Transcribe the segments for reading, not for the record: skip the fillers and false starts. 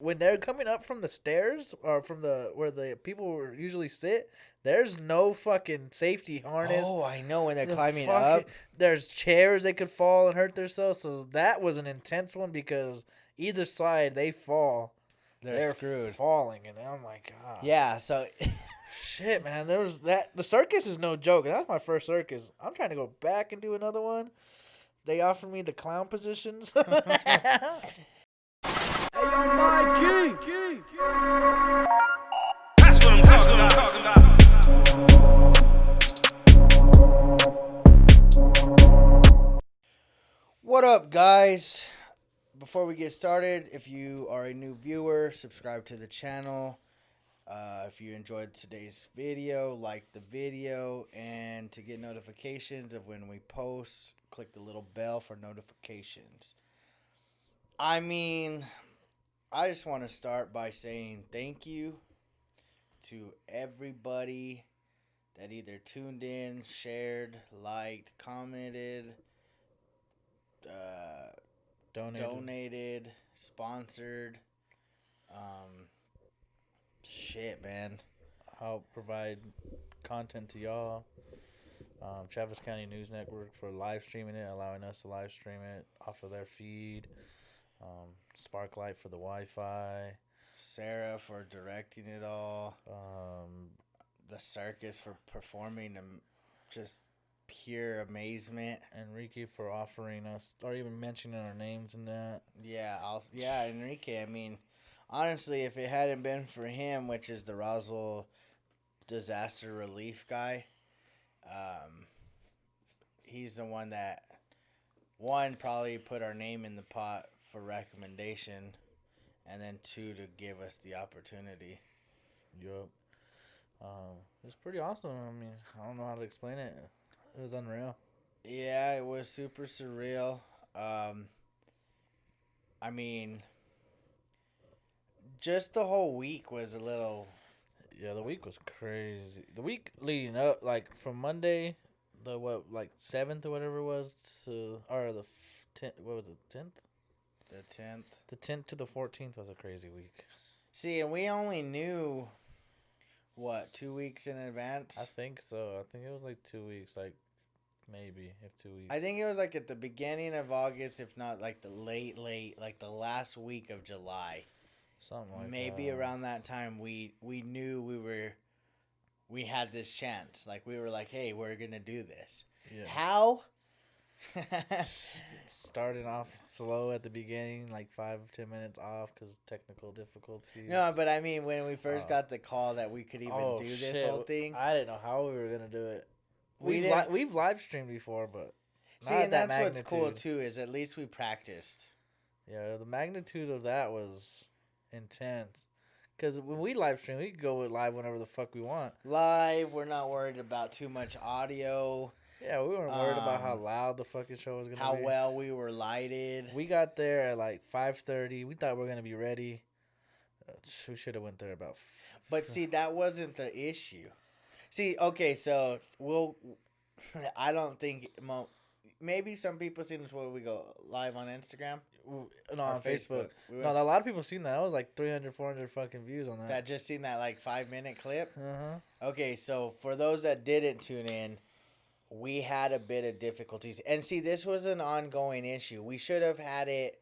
when they're coming up from the stairs or from the where the people usually sit, there's no fucking safety harness. Oh, I know when they're The climbing fucking, up. there's chairs they could fall and hurt themselves. So that was an intense one because either side they fall, They're they're screwed. falling, and oh my god. Yeah, so Shit, man, there was that. The circus is no joke, and that's my first circus. I'm trying to go back and do another one. They offered me the clown positions. Hey, yo, Mikey! That's what I'm talking about. what up, guys? Before we get started, if you are a new viewer, subscribe to the channel. If you enjoyed today's video, like the video, and to get notifications of when we post, click the little bell for notifications. I mean, I just want to start by saying thank you to everybody that either tuned in, shared, liked, commented, donated, sponsored. Shit, man. Help provide content to y'all. Travis County News Network for live streaming it, allowing us to live stream it off of their feed. Sparklight for the Wi-Fi. Sarah for directing it all. Um, The Circus for performing just pure amazement. Enrique for offering us, or even mentioning our names in that. Yeah, Enrique. I mean, honestly, if it hadn't been for him, which is the Roswell disaster relief guy, he's the one that, one, probably put our name in the pot for recommendation, and then two, to give us the opportunity. Yup. It was pretty awesome. I mean, I don't know how to explain it. It was unreal. Yeah, it was super surreal. I mean, just the whole week was a little. Yeah, the week was crazy. The week leading up, like from Monday, the 7th or whatever it was, to or the 10th. What was it? 10th. The 10th. The 10th to the 14th was a crazy week. See, and we only knew, what, 2 weeks in advance? I think so. I think it was like 2 weeks, like maybe if 2 weeks. I think it was like at the beginning of August, if not like the late, like the last week of July. Something like Maybe that. around that time we knew we had this chance. Like we were like, hey, we're gonna do this. Yeah. How? Starting off slow at the beginning, like 5-10 minutes off because technical difficulties. No, but I mean, when we first got the call that we could even do this whole thing, I didn't know how we were gonna do it. We've live streamed before, but see, not and that that's what's cool magnitude. too, is at least we practiced. Yeah, the magnitude of that was intense. Because when we live stream, we can go live whenever the fuck we want. Live, we're not worried about too much audio. Yeah, we weren't worried about how loud the fucking show was gonna how be. How well we were lighted. We got there at like 5:30. We thought we were gonna be ready. We should have went there about. But see, that wasn't the issue. See, okay, so I don't think maybe some people seen this where we go live on Instagram. No, on Facebook. No, a lot of people seen that. That was like 300, 400 fucking views on that. That just seen that like 5-minute clip. Uh-huh. Okay, so for those that didn't tune in, we had a bit of difficulties. And see, this was an ongoing issue. We should have had it.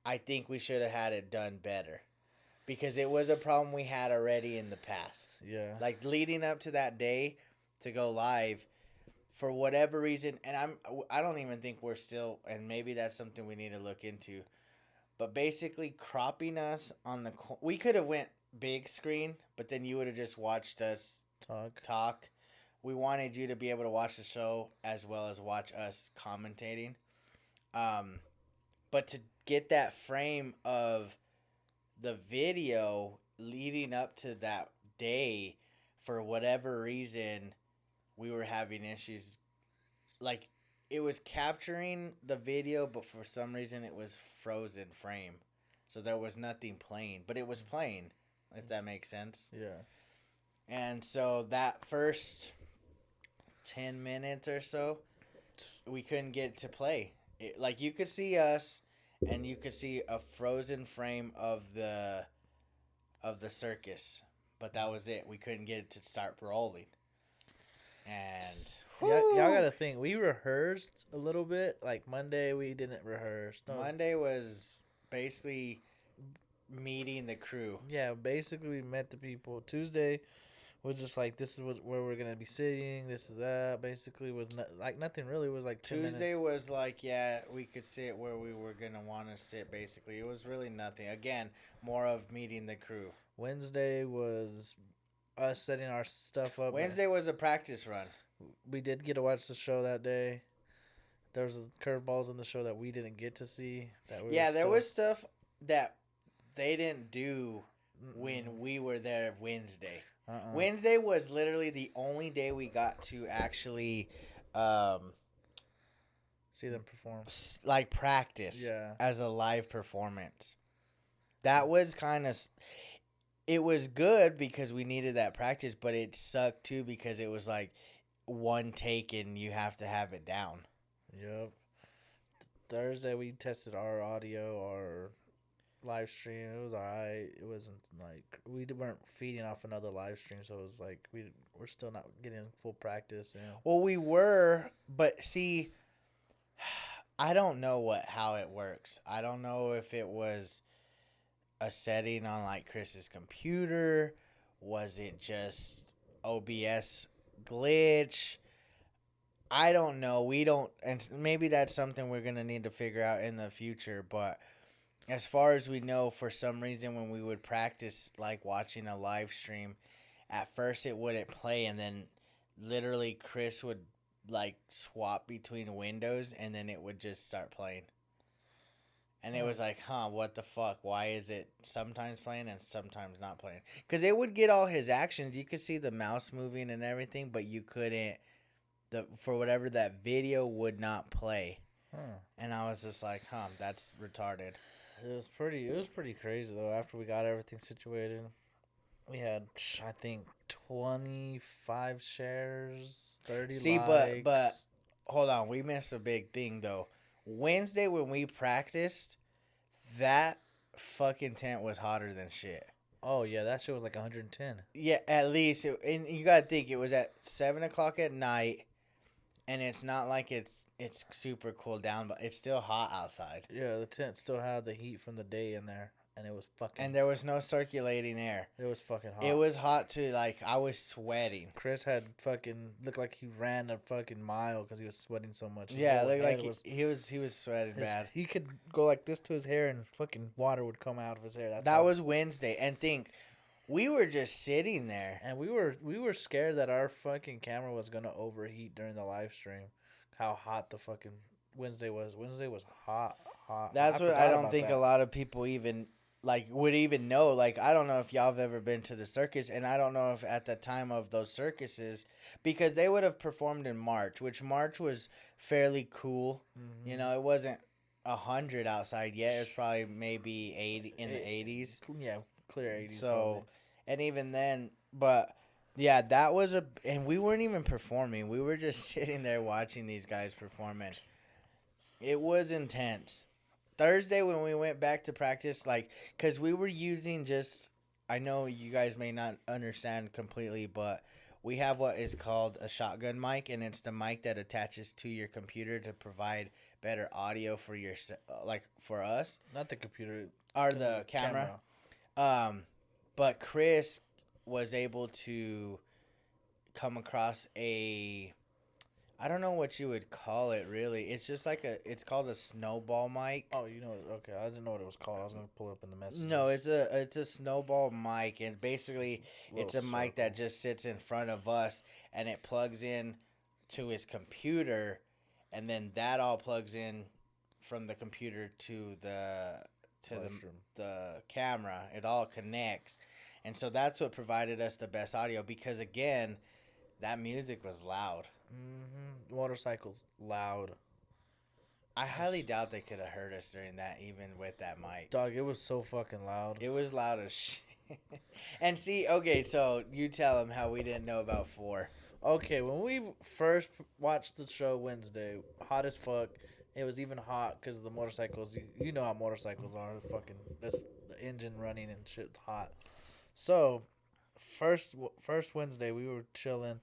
I think we should have had it done better, because it was a problem we had already in the past. Yeah. Like leading up to that day to go live, for whatever reason, and I don't even think we're still, and maybe that's something we need to look into, but basically cropping us on we could have went big screen, but then you would have just watched us talk. We wanted you to be able to watch the show as well as watch us commentating. But to get that frame of the video leading up to that day, for whatever reason, we were having issues. Like, it was capturing the video, but for some reason it was frozen frame. So there was nothing playing, but it was playing, if that makes sense. Yeah. And so that first 10 minutes or so, we couldn't get to play. Like, you could see us, and you could see a frozen frame of the circus, but that was it. We couldn't get it to start rolling. And Y'all gotta think. We rehearsed a little bit. Like Monday, we didn't rehearse. No. Monday was basically meeting the crew. Yeah, basically we met the people. Tuesday was just like, this is where we're gonna be sitting. This is that. Basically was like nothing really. It was like 10 Tuesday minutes. was like, yeah, we could sit where we were gonna want to sit. Basically, it was really nothing. Again, more of meeting the crew. Wednesday was us setting our stuff up. Wednesday was a practice run. We did get to watch the show that day. There was curveballs in the show that we didn't get to see. There was stuff that they didn't do when we were there Wednesday. Wednesday was literally the only day we got to actually see them perform, like practice as a live performance. That was kind of, it was good because we needed that practice, but it sucked too because it was like one take and you have to have it down. Yep. Thursday we tested our audio, our live stream. It was alright. It wasn't like we weren't feeding off another live stream, so it was like we're still not getting full practice. Well, we were, but see, I don't know how it works. I don't know if it was a setting on like Chris's computer. Was it just OBS glitch? I don't know. We don't, and maybe that's something we're gonna need to figure out in the future. But as far as we know, for some reason, when we would practice, like watching a live stream, at first it wouldn't play, and then literally Chris would like swap between windows, and then it would just start playing. And it was like, what the fuck? Why is it sometimes playing and sometimes not playing? Because it would get all his actions. You could see the mouse moving and everything, but you couldn't. For whatever, that video would not play. And I was just like, that's retarded. It was pretty crazy though. After we got everything situated, we had, I think, 25 shares, 30 likes. but hold on, we missed a big thing though. Wednesday when we practiced, that fucking tent was hotter than shit. Oh yeah, that shit was like 110. Yeah, at least. And you gotta think, it was at 7 o'clock at night, and it's not like it's super cooled down, but it's still hot outside. Yeah, the tent still had the heat from the day in there, and it was fucking. And there was no circulating air. It was fucking hot. It was hot too. Like, I was sweating. Chris had fucking looked like he ran a fucking mile because he was sweating so much. Yeah, looked like he was sweating bad. He could go like this to his hair, and fucking water would come out of his hair. That was Wednesday, and think, we were just sitting there, and we were scared that our fucking camera was gonna overheat during the live stream. How hot the fucking Wednesday was. Wednesday was hot. That's what I don't think a lot of people even would even know. Like, I don't know if y'all have ever been to the circus, and I don't know if at the time of those circuses, because they would have performed in March, which March was fairly cool. Mm-hmm. You know, it wasn't 100 outside yet. It was probably maybe 80 in the 80s. Yeah, clear 80s. So, probably. And even then, but yeah, that was and we weren't even performing. We were just sitting there watching these guys performing. It was intense. Thursday when we went back to practice, because we were using I know you guys may not understand completely, but we have what is called a shotgun mic, and it's the mic that attaches to your computer to provide better audio for for us. Not the computer. Or the camera. But Chris was able to come across I don't know what you would call it, really. It's just it's called a snowball mic. Oh, okay. I didn't know what it was called. I was going to pull it up in the messages. No, it's a snowball mic, and basically it's a mic that just sits in front of us, and it plugs in to his computer, and then that all plugs in from the computer to the camera. It all connects. And so that's what provided us the best audio, because again, that music was loud. Mm-hmm. Motorcycles, loud. I highly doubt they could have heard us during that, even with that mic. Dog, it was so fucking loud. It was loud as shit. And see, okay, so you tell them how we didn't know about 4. Okay, when we first watched the show Wednesday, hot as fuck, It was even hot because of the motorcycles. You know how motorcycles are. Fucking, that's the engine running and shit's hot. So, first Wednesday we were chilling.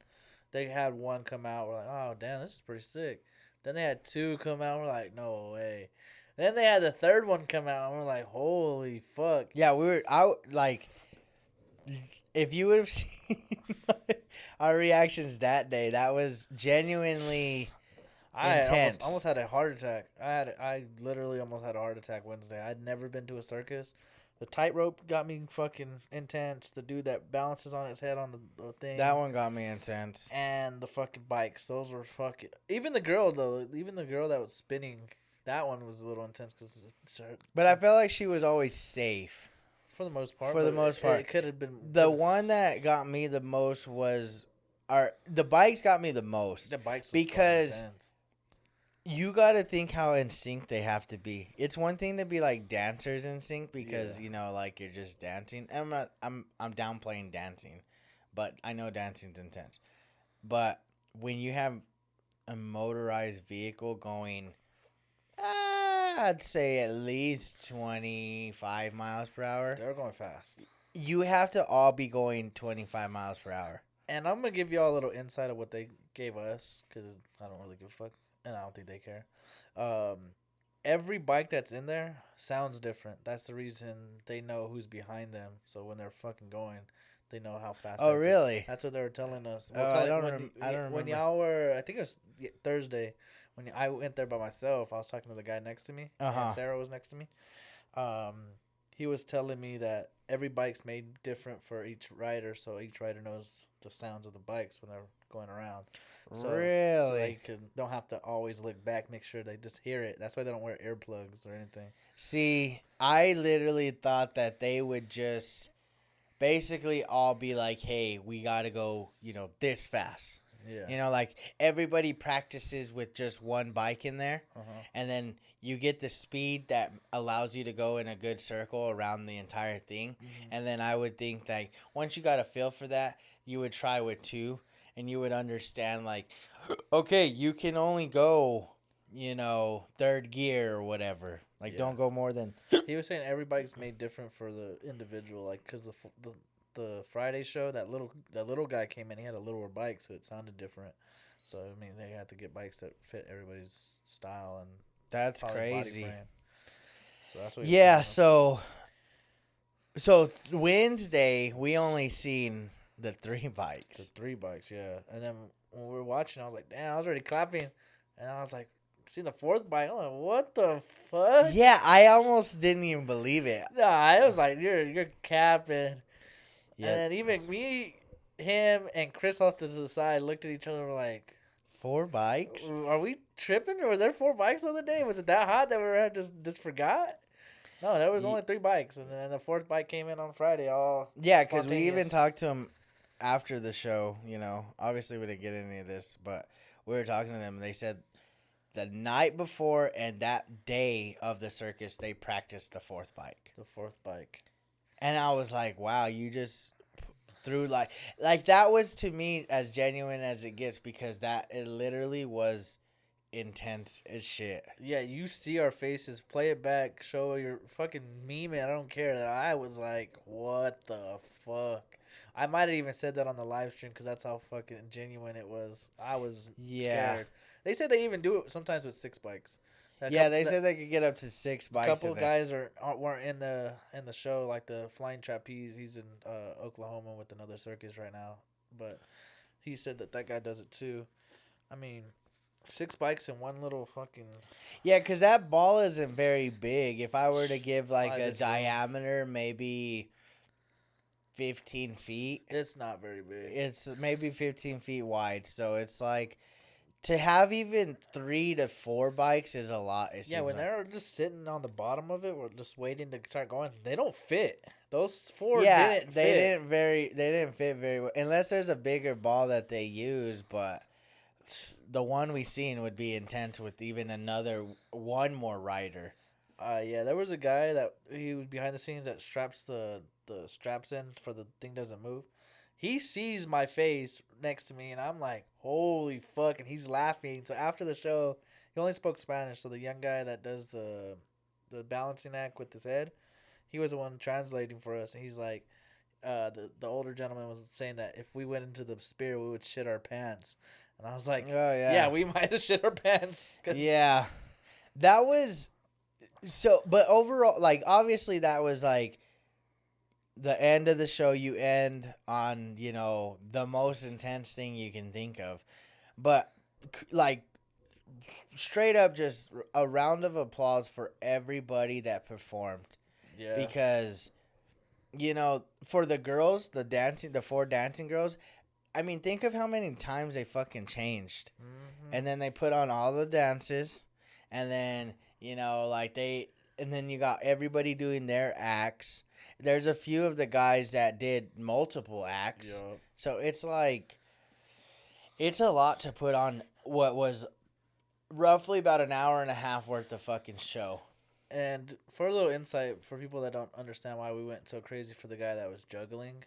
They had one come out. We're like, oh damn, this is pretty sick. Then they had two come out. We're like, no way. Then they had the third one come out. And we're like, holy fuck. Yeah, we were out like. If you would have seen our reactions that day, that was genuinely intense. Almost had a heart attack. I literally almost had a heart attack Wednesday. I'd never been to a circus. The tightrope got me fucking intense. The dude that balances on his head on the thing. That one got me intense. And the fucking bikes. Those were fucking... Even the girl, though. Even the girl that was spinning, that one was a little intense. But I felt like she was always safe. For the most part. It could have been... The one that got me the most was... The bikes got me the most. The bikes was because intense. You got to think how in sync they have to be. It's one thing to be like dancers in sync because you know, like you're just dancing. I'm downplaying dancing, but I know dancing's intense. But when you have a motorized vehicle going, I'd say at least 25 miles per hour. They're going fast. You have to all be going 25 miles per hour. And I'm gonna give y'all a little insight of what they gave us because I don't really give a fuck. And I don't think they care. Every bike that's in there sounds different. That's the reason they know who's behind them. So when they're fucking going, they know how fast. Oh, really? That's what they were telling us. I don't remember. When y'all were, I think it was Thursday, when I went there by myself, I was talking to the guy next to me. And Sarah was next to me. He was telling me that every bike's made different for each rider, so each rider knows the sounds of the bikes when they're going around. So they don't have to always look back, make sure they just hear it. That's why they don't wear earplugs or anything. See, I literally thought that they would just basically all be like, hey, we got to go, this fast. Yeah. Like everybody practices with just one bike in there, and then you get the speed that allows you to go in a good circle around the entire thing. And then I would think that once you got a feel for that, you would try with two. And you would understand, like, okay, you can only go, third gear or whatever. Like, don't go more than... He was saying every bike's made different for the individual. Like, because the Friday show, that little guy came in. He had a littler bike, so it sounded different. So, I mean, they had to get bikes that fit everybody's style and... That's crazy. So, that's what so Wednesday, we only seen... The three bikes, yeah. And then when we were watching, I was like, damn, I was already clapping. And I was like, seeing the fourth bike, I'm like, what the fuck? Yeah, I almost didn't even believe it. Nah, I was like, you're capping. Yeah. And then even me, him, and Chris off to the side looked at each other and were like, 4 bikes? Are we tripping? Or was there 4 bikes the other day? Was it that hot that we just forgot? No, there was only 3 bikes. And then the 4th bike came in on Friday. Yeah, because we even talked to him after the show, obviously we didn't get any of this, but we were talking to them and they said the night before and that day of the circus, they practiced the 4th bike. The 4th bike. And I was like, wow, you just threw like that was to me as genuine as it gets because it literally was intense as shit. Yeah, you see our faces, play it back, show your fucking meme, and I don't care. I was like, what the fuck? I might have even said that on the live stream because that's how fucking genuine it was. I was scared. They said they even do it sometimes with 6 bikes. They said they could get up to 6 bikes. A couple guys weren't in the show, like the Flying Trapeze. He's in Oklahoma with another circus right now, but he said that guy does it too. I mean, 6 bikes in one little fucking... Yeah, because that ball isn't very big. If I were to give like a diameter, maybe 15 feet. It's not very big. It's maybe 15 feet wide. So it's like to have even 3 to 4 bikes is a lot. Yeah, when they're just sitting on the bottom of it, we're just waiting to start going. They don't fit. Those 4 didn't fit. They didn't fit very well unless there's a bigger ball that they use. But the one we seen would be intense with even one more rider. Yeah, there was a guy that he was behind the scenes that straps the straps in for the thing doesn't move. He sees my face next to me, and I'm like, holy fuck, and he's laughing. So after the show, He only spoke Spanish, so the young guy that does the balancing act with his head, he was the one translating for us, and he's like, the older gentleman was saying that if we went into the spear, we would shit our pants, and I was like, Oh yeah. yeah, we might have shit our pants. Yeah. That was so, but overall, like, obviously that was like the end of the show. You end on, the most intense thing you can think of. But, like, straight up, just a round of applause for everybody that performed. Yeah, Because, for the girls, the 4 dancing girls, I mean, think of how many times they fucking changed. Mm-hmm. And then they put on all the dances. And then, and then you got everybody doing their acts. There's a few of the guys that did multiple acts. Yup. So it's like, it's a lot to put on what was roughly about an hour and a half worth of fucking show. And for a little insight for people that don't understand why we went so crazy for the guy that was juggling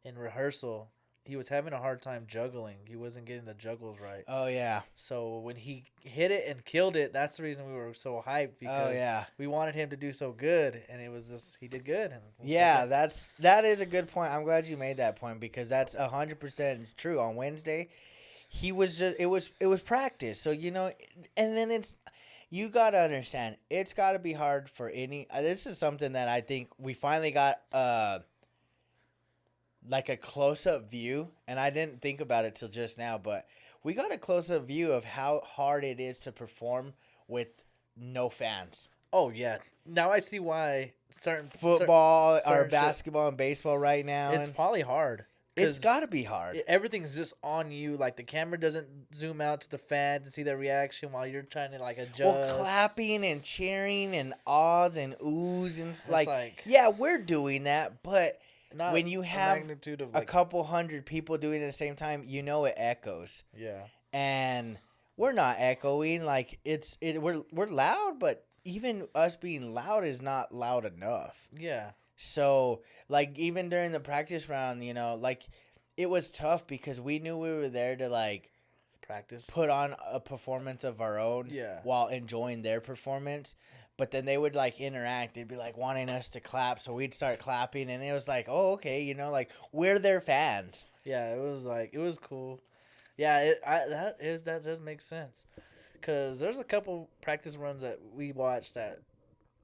in rehearsal, he was having a hard time juggling. He wasn't getting the juggles right. Oh, yeah. So when he hit it and killed it, that's the reason we were so hyped, because we wanted him to do so good, and it was just he did good. And yeah, that is a good point. I'm glad you made that point, because that's 100% true. On Wednesday, he was just it was practice. So, and then you got to understand, it's got to be hard for any this is something that I think we finally got like a close-up view, and I didn't think about it till just now, but we got a close-up view of how hard it is to perform with no fans. Oh yeah, now I see why Football certain or basketball and baseball right now. It's probably hard. It's got to be hard. Everything's just on you. Like, the camera doesn't zoom out to the fans to see their reaction while you're trying to, like, adjust. Well, clapping and cheering and ahs and oohs and like yeah, we're doing that, but not when you the have magnitude of, a couple hundred people doing it at the same time, it echoes. Yeah. And we're not echoing. Like, we're loud, but even us being loud is not loud enough. Yeah. So, like, even during the practice round, it was tough because we knew we were there to, like, practice, put on a performance of our own while enjoying their performance. But then they would, like, interact. They'd be, like, wanting us to clap, so we'd start clapping. And it was like, oh, okay, like, we're their fans. Yeah, it was cool. Yeah, that does make sense. Because there's a couple practice runs that we watched that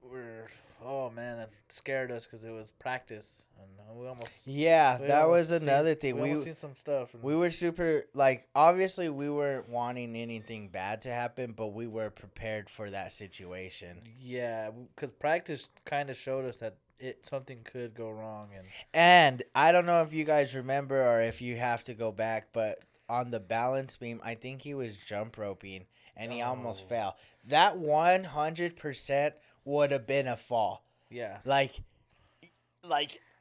were, oh man, it scared us because it was practice, and we almost that was another thing. We almost seen some stuff. We were super, like, obviously we weren't wanting anything bad to happen, but we were prepared for that situation. Yeah, because practice kind of showed us that something could go wrong, and I don't know if you guys remember or if you have to go back, but on the balance beam, I think he was jump roping and he almost fell. That 100% would have been a fall. Yeah. Like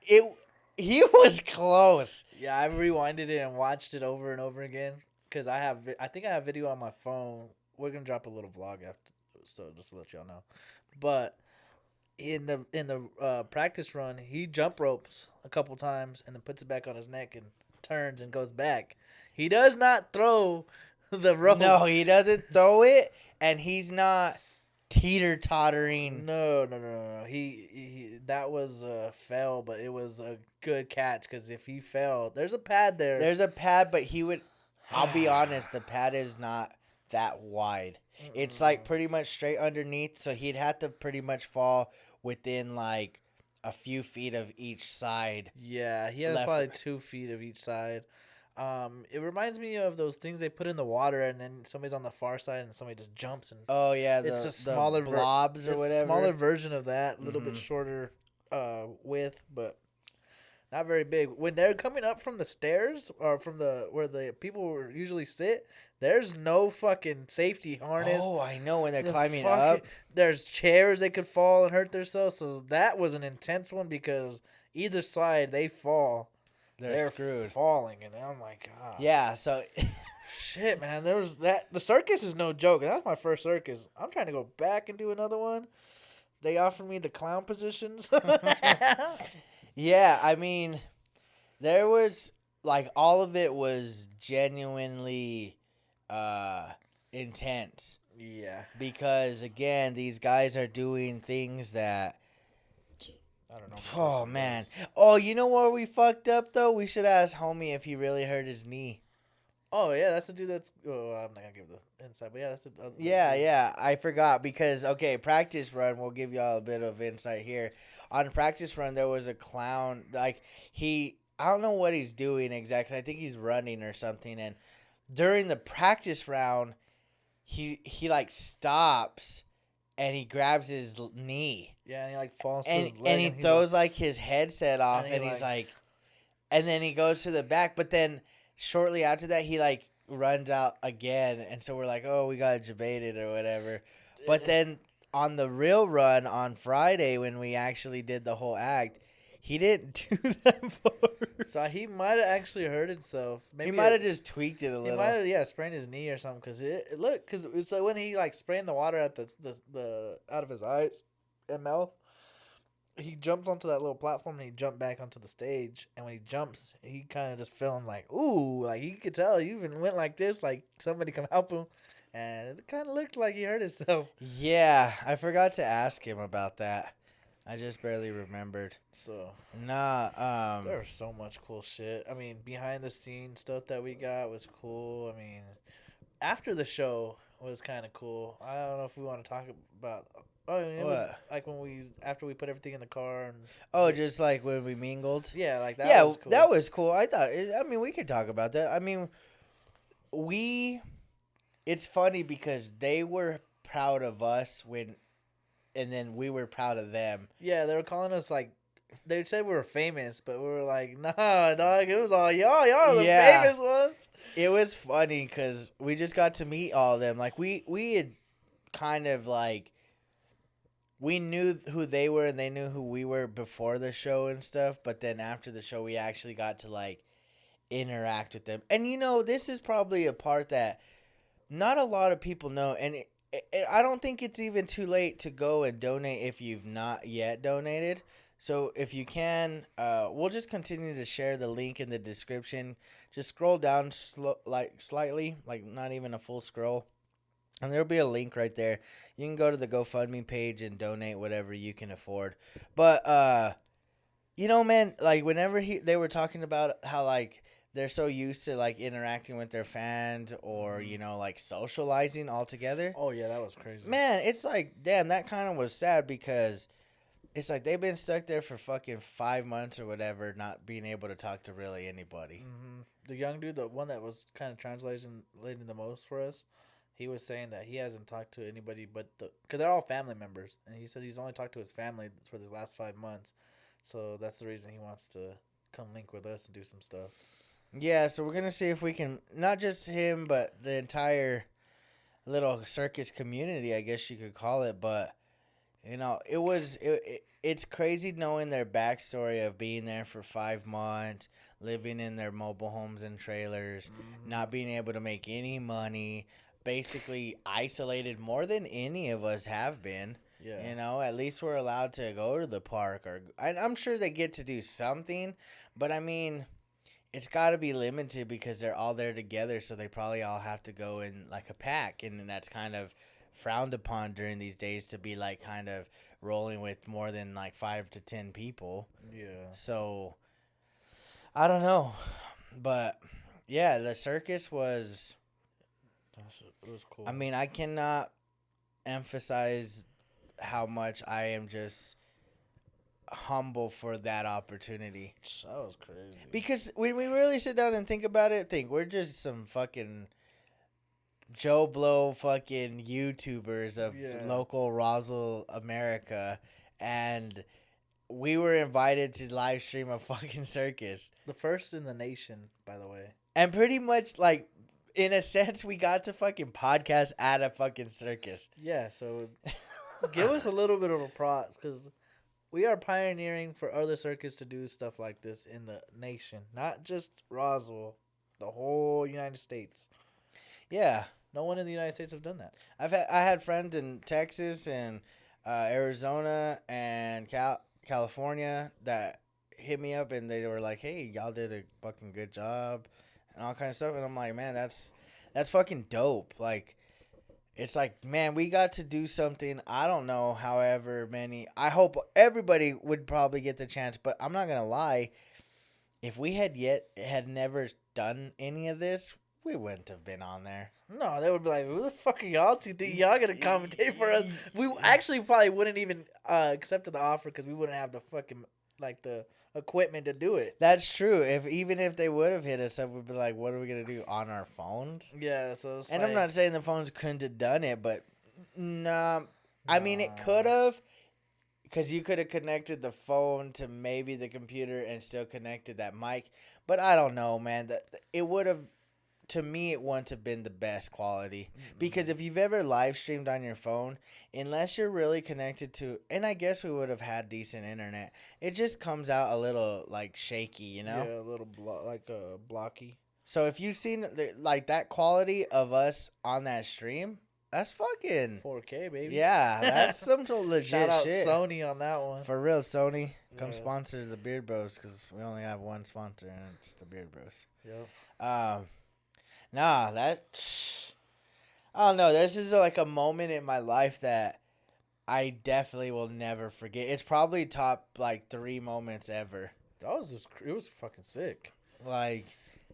he was close. Yeah, I rewinded it and watched it over and over again because I think I have video on my phone. We're gonna drop a little vlog after, so just to let y'all know. But in the practice run, he jump ropes a couple times and then puts it back on his neck and turns and goes back. He does not throw the rope. No, he doesn't throw it, and he's not teeter-tottering. No. He that was a fail, but it was a good catch because if he fell, there's a pad there. There's a pad, but he would. I'll be honest, the pad is not that wide. It's like pretty much straight underneath, so he'd have to pretty much fall within like a few feet of each side. Yeah, he has probably 2 feet of each side. It reminds me of those things they put in the water, and then somebody's on the far side, and somebody just jumps. And oh yeah, it's a smaller blobs or whatever. Smaller version of that, a little bit shorter width, but not very big. When they're coming up from the stairs or from where the people usually sit, there's no fucking safety harness. Oh, I know, when they're climbing up. There's chairs they could fall and hurt themselves. So that was an intense one because either side they fall. They're screwed. Falling, and oh my god. Yeah, so shit, man. There was that. The circus is no joke. And that was my first circus. I'm trying to go back and do another one. They offered me the clown positions. Yeah, I mean, there was like all of it was genuinely intense. Yeah. Because again, these guys are doing things that. I don't know. if the Oh person man. does. Oh, you know where we fucked up though? We should ask homie if he really hurt his knee. Oh yeah, that's the dude. That's. Oh, I'm not gonna give the insight, but yeah, that's the. Yeah, dude. yeah. I forgot because okay, practice run. We'll give y'all a bit of insight here. On practice run, there was a clown. Like I don't know what he's doing exactly. I think he's running or something. And during the practice round, he like stops and he grabs his knee Yeah, and he like falls to and his leg, he he's throws like his headset off and and, he, he's like- like, and then he goes to the back. But then shortly after that, he like runs out again, and so we're like, oh, we got debated or whatever. But then on the real run on Friday, when we actually did the whole act, he didn't do that part. So he might have actually hurt himself. Maybe He might have just tweaked it a He little. might have sprained his knee or something. Cause because it's like when he like spraying the water at the out of his eyes and mouth. He jumps onto that little platform and he jumped back onto the stage. And when he jumps, he kind of just feeling like, ooh, like you could tell he even went like this, like somebody come help him. And it kind of looked like he hurt himself. Yeah, I forgot to ask him about that. I just barely remembered. So Nah, there was so much cool shit. I mean, behind the scenes stuff that we got was cool. I mean, after the show was kind of cool. I don't know if we want to talk about. Oh, I mean, it was What? like after we put everything in the car and oh, just like when we mingled. yeah, like that. Yeah, was cool. that was cool. I mean, we could talk about that. I mean, it's funny because they were proud of us and then we were proud of them. Yeah, they were calling us like. They said we were famous, but we were like, nah, dog. It was all y'all. Y'all are the Yeah. famous ones. It was funny because we just got to meet all of them. Like we had kind of like we knew who they were and they knew who we were before the show and stuff. But then after the show, we actually got to like interact with them. And this is probably a part that not a lot of people know. And I don't think it's even too late to go and donate if you've not yet donated. So if you can, we'll just continue to share the link in the description. Just scroll down slightly, like not even a full scroll. And there'll be a link right there. You can go to the GoFundMe page and donate whatever you can afford. But, man, like whenever they were talking about how like they're so used to like interacting with their fans or, like socializing all together. Oh yeah, that was crazy. Man, it's like, damn, that kind of was sad because it's like they've been stuck there for fucking 5 months or whatever, not being able to talk to really anybody. Mm-hmm. The young dude, the one that was kind of translating the most for us, he was saying that he hasn't talked to anybody but because they're all family members, and he said he's only talked to his family for the last 5 months, so that's the reason he wants to come link with us and do some stuff. Yeah, so we're gonna see if we can, not just him, but the entire little circus community, I guess you could call it, but. It's crazy knowing their backstory of being there for 5 months, living in their mobile homes and trailers, not being able to make any money, basically isolated more than any of us have been. Yeah. At least we're allowed to go to the park I'm sure they get to do something, but I mean, it's got to be limited because they're all there together, so they probably all have to go in like a pack, and that's kind of frowned upon during these days to be like kind of rolling with more than like 5 to 10 people. Yeah. So I don't know, but yeah, the circus was. It was cool. I mean, I cannot emphasize how much I am just humble for that opportunity. That was crazy. Because when we really sit down and think about it, we're just some fucking Joe Blow fucking YouTubers of local Roswell, America, and we were invited to live stream a fucking circus. The first in the nation, by the way. And pretty much, like, in a sense, we got to fucking podcast at a fucking circus. Yeah, so give us a little bit of a props, because we are pioneering for other circuits to do stuff like this in the nation. Not just Roswell, the whole United States. Yeah. No one in the United States have done that. I had friends in Texas and Arizona and California that hit me up and they were like, "Hey, y'all did a fucking good job," and all kind of stuff. And I'm like, man, that's fucking dope. Like, it's like, man, we got to do something. I don't know, however many. I hope everybody would probably get the chance, but I'm not gonna lie. If we had never done any of this, we wouldn't have been on there. No, they would be like, "Who the fuck are y'all two? Think y'all gonna commentate for us?" We actually probably wouldn't even accept the offer because we wouldn't have the fucking like the equipment to do it. That's true. Even if they would have hit us up, we'd be like, "What are we gonna do on our phones?" Yeah, so it's And like, I'm not saying the phones couldn't have done it, but nah. I mean, it could have, because you could have connected the phone to maybe the computer and still connected that mic. But I don't know, man. It would have. To me, it wouldn't have been the best quality. Because if you've ever live streamed on your phone, unless you're really connected to, and I guess we would have had decent internet, it just comes out a little like shaky, you know? yeah, a little blocky. So if you've seen like that quality of us on that stream, that's fucking 4K, baby. yeah, that's some sort of legit Shout out shit. Sony on that one. For real, Sony, come Yeah. sponsor the Beard Bros because we only have one sponsor and it's the Beard Bros. Yep. Nah, I don't know. This is like a moment in my life that I definitely will never forget. It's probably top like 3 moments ever. It was fucking sick. Like,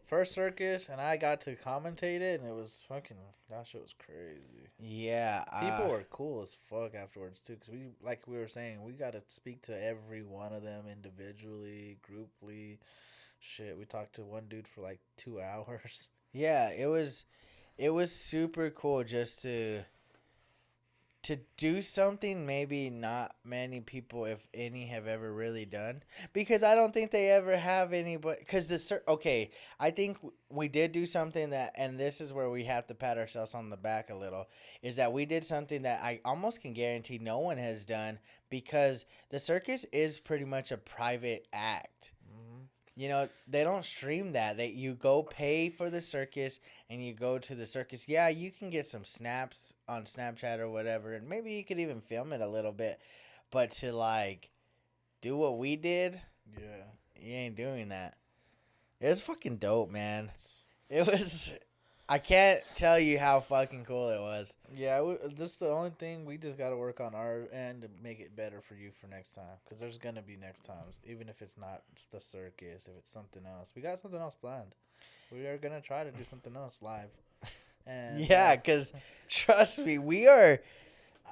First Circus, and I got to commentate it, and it was fucking, that shit was crazy. yeah, People were cool as fuck afterwards, too, because like we were saying, we got to speak to every one of them individually, grouply. Shit, we talked to one dude for like 2 hours. yeah. It was super cool just to do something maybe not many people, if any, have ever really done, because I don't think they ever have anybody. Because okay, I think we did do something that, and this is where we have to pat ourselves on the back a little, is that we did something that I almost can guarantee no one has done, because the circus is pretty much a private act. You know, they don't stream that. You go pay for the circus and you go to the circus. Yeah, you can get some snaps on Snapchat or whatever, and maybe you could even film it a little bit. But to like do what we did, Yeah. you ain't doing that. It was fucking dope, man. It was. I can't tell you how fucking cool it was. Yeah, just the only thing, we just got to work on our end to make it better for you for next time. Because there's going to be next times, even if it's not the circus, if it's something else. We got something else planned. We are going to try to do something else live. And Yeah, because trust me, we are.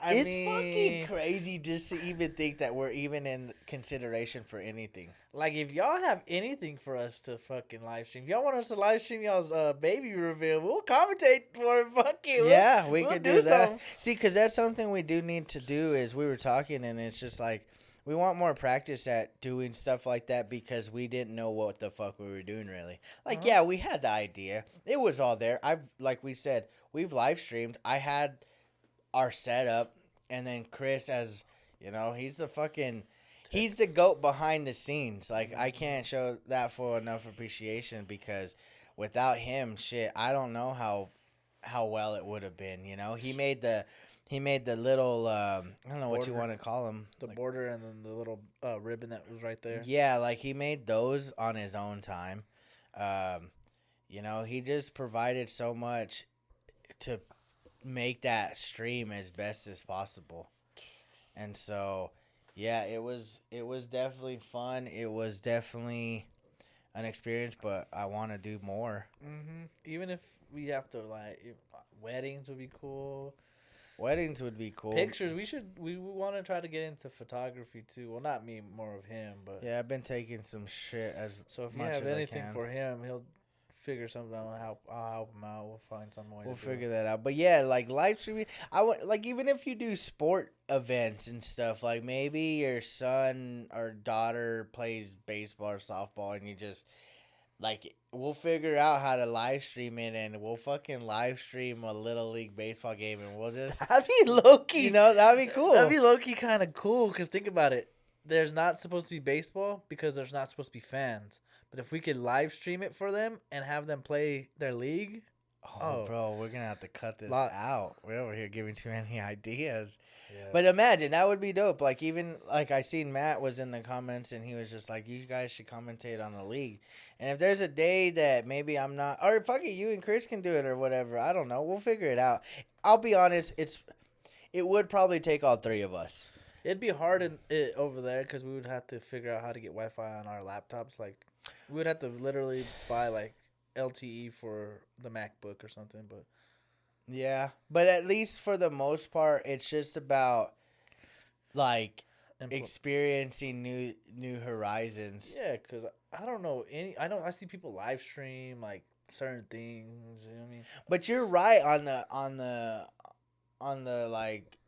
I It's fucking crazy just to even think that we're even in consideration for anything. Like, if y'all have anything for us to fucking live stream, if y'all want us to live stream y'all's baby reveal, we'll commentate for it. Fuck it. Yeah, we we'll could do that. something. See, because that's something we do need to do. Is we were talking, and it's just like we want more practice at doing stuff like that, because we didn't know what the fuck we were doing really. Like, yeah, we had the idea. It was all there. Like we said, we've live streamed. I had our setup, and then Chris, as you know, he's the goat behind the scenes. Like, I can't show that for enough appreciation, because without him, shit, I don't know how well it would have been. You know, he made the little I don't know what you Border. want to call them, The border and then the little ribbon that was right there. yeah, like he made those on his own time. You know, he just provided so much to make that stream as best as possible. And so, yeah, it was definitely fun. It was definitely an experience, but I want to do more. Even if we have to, like, weddings would be cool. Weddings would be cool. Pictures, we want to try to get into photography too. Well, not me, more of him, but Yeah, I've been taking some shit as so if you much have as I anything can. for him, he'll figure something out. I'll help him out. We'll find some way. We'll to do figure it. that out. But yeah, like live streaming, I want, like, even if you do sport events and stuff, like maybe your son or daughter plays baseball or softball, and you just like, we'll figure out how to live stream it, and we'll fucking live stream a little league baseball game, and we'll just, That'd be low key. you know, that'd be cool. That'd be low key kind of cool. Cause think about it. There's not supposed to be baseball because there's not supposed to be fans. But if we could live stream it for them and have them play their league, Oh, bro, we're gonna have to cut this Lot- out. We're over here giving too many ideas. yeah. But imagine, that would be dope. Like, even like I seen Matt was in the comments, and he was just like, "You guys should commentate on the league." And if there's a day that maybe I'm not, or fuck it, you and Chris can do it or whatever. I don't know. We'll figure it out. I'll be honest. It would probably take all three of us. It'd be hard over there because we would have to figure out how to get Wi-Fi on our laptops. Like, we would have to literally buy like LTE for the MacBook or something. But Yeah, but at least for the most part, it's just about like experiencing new horizons. Yeah, because I don't know any. I see people live stream like certain things. You know what I mean? But you're right on the like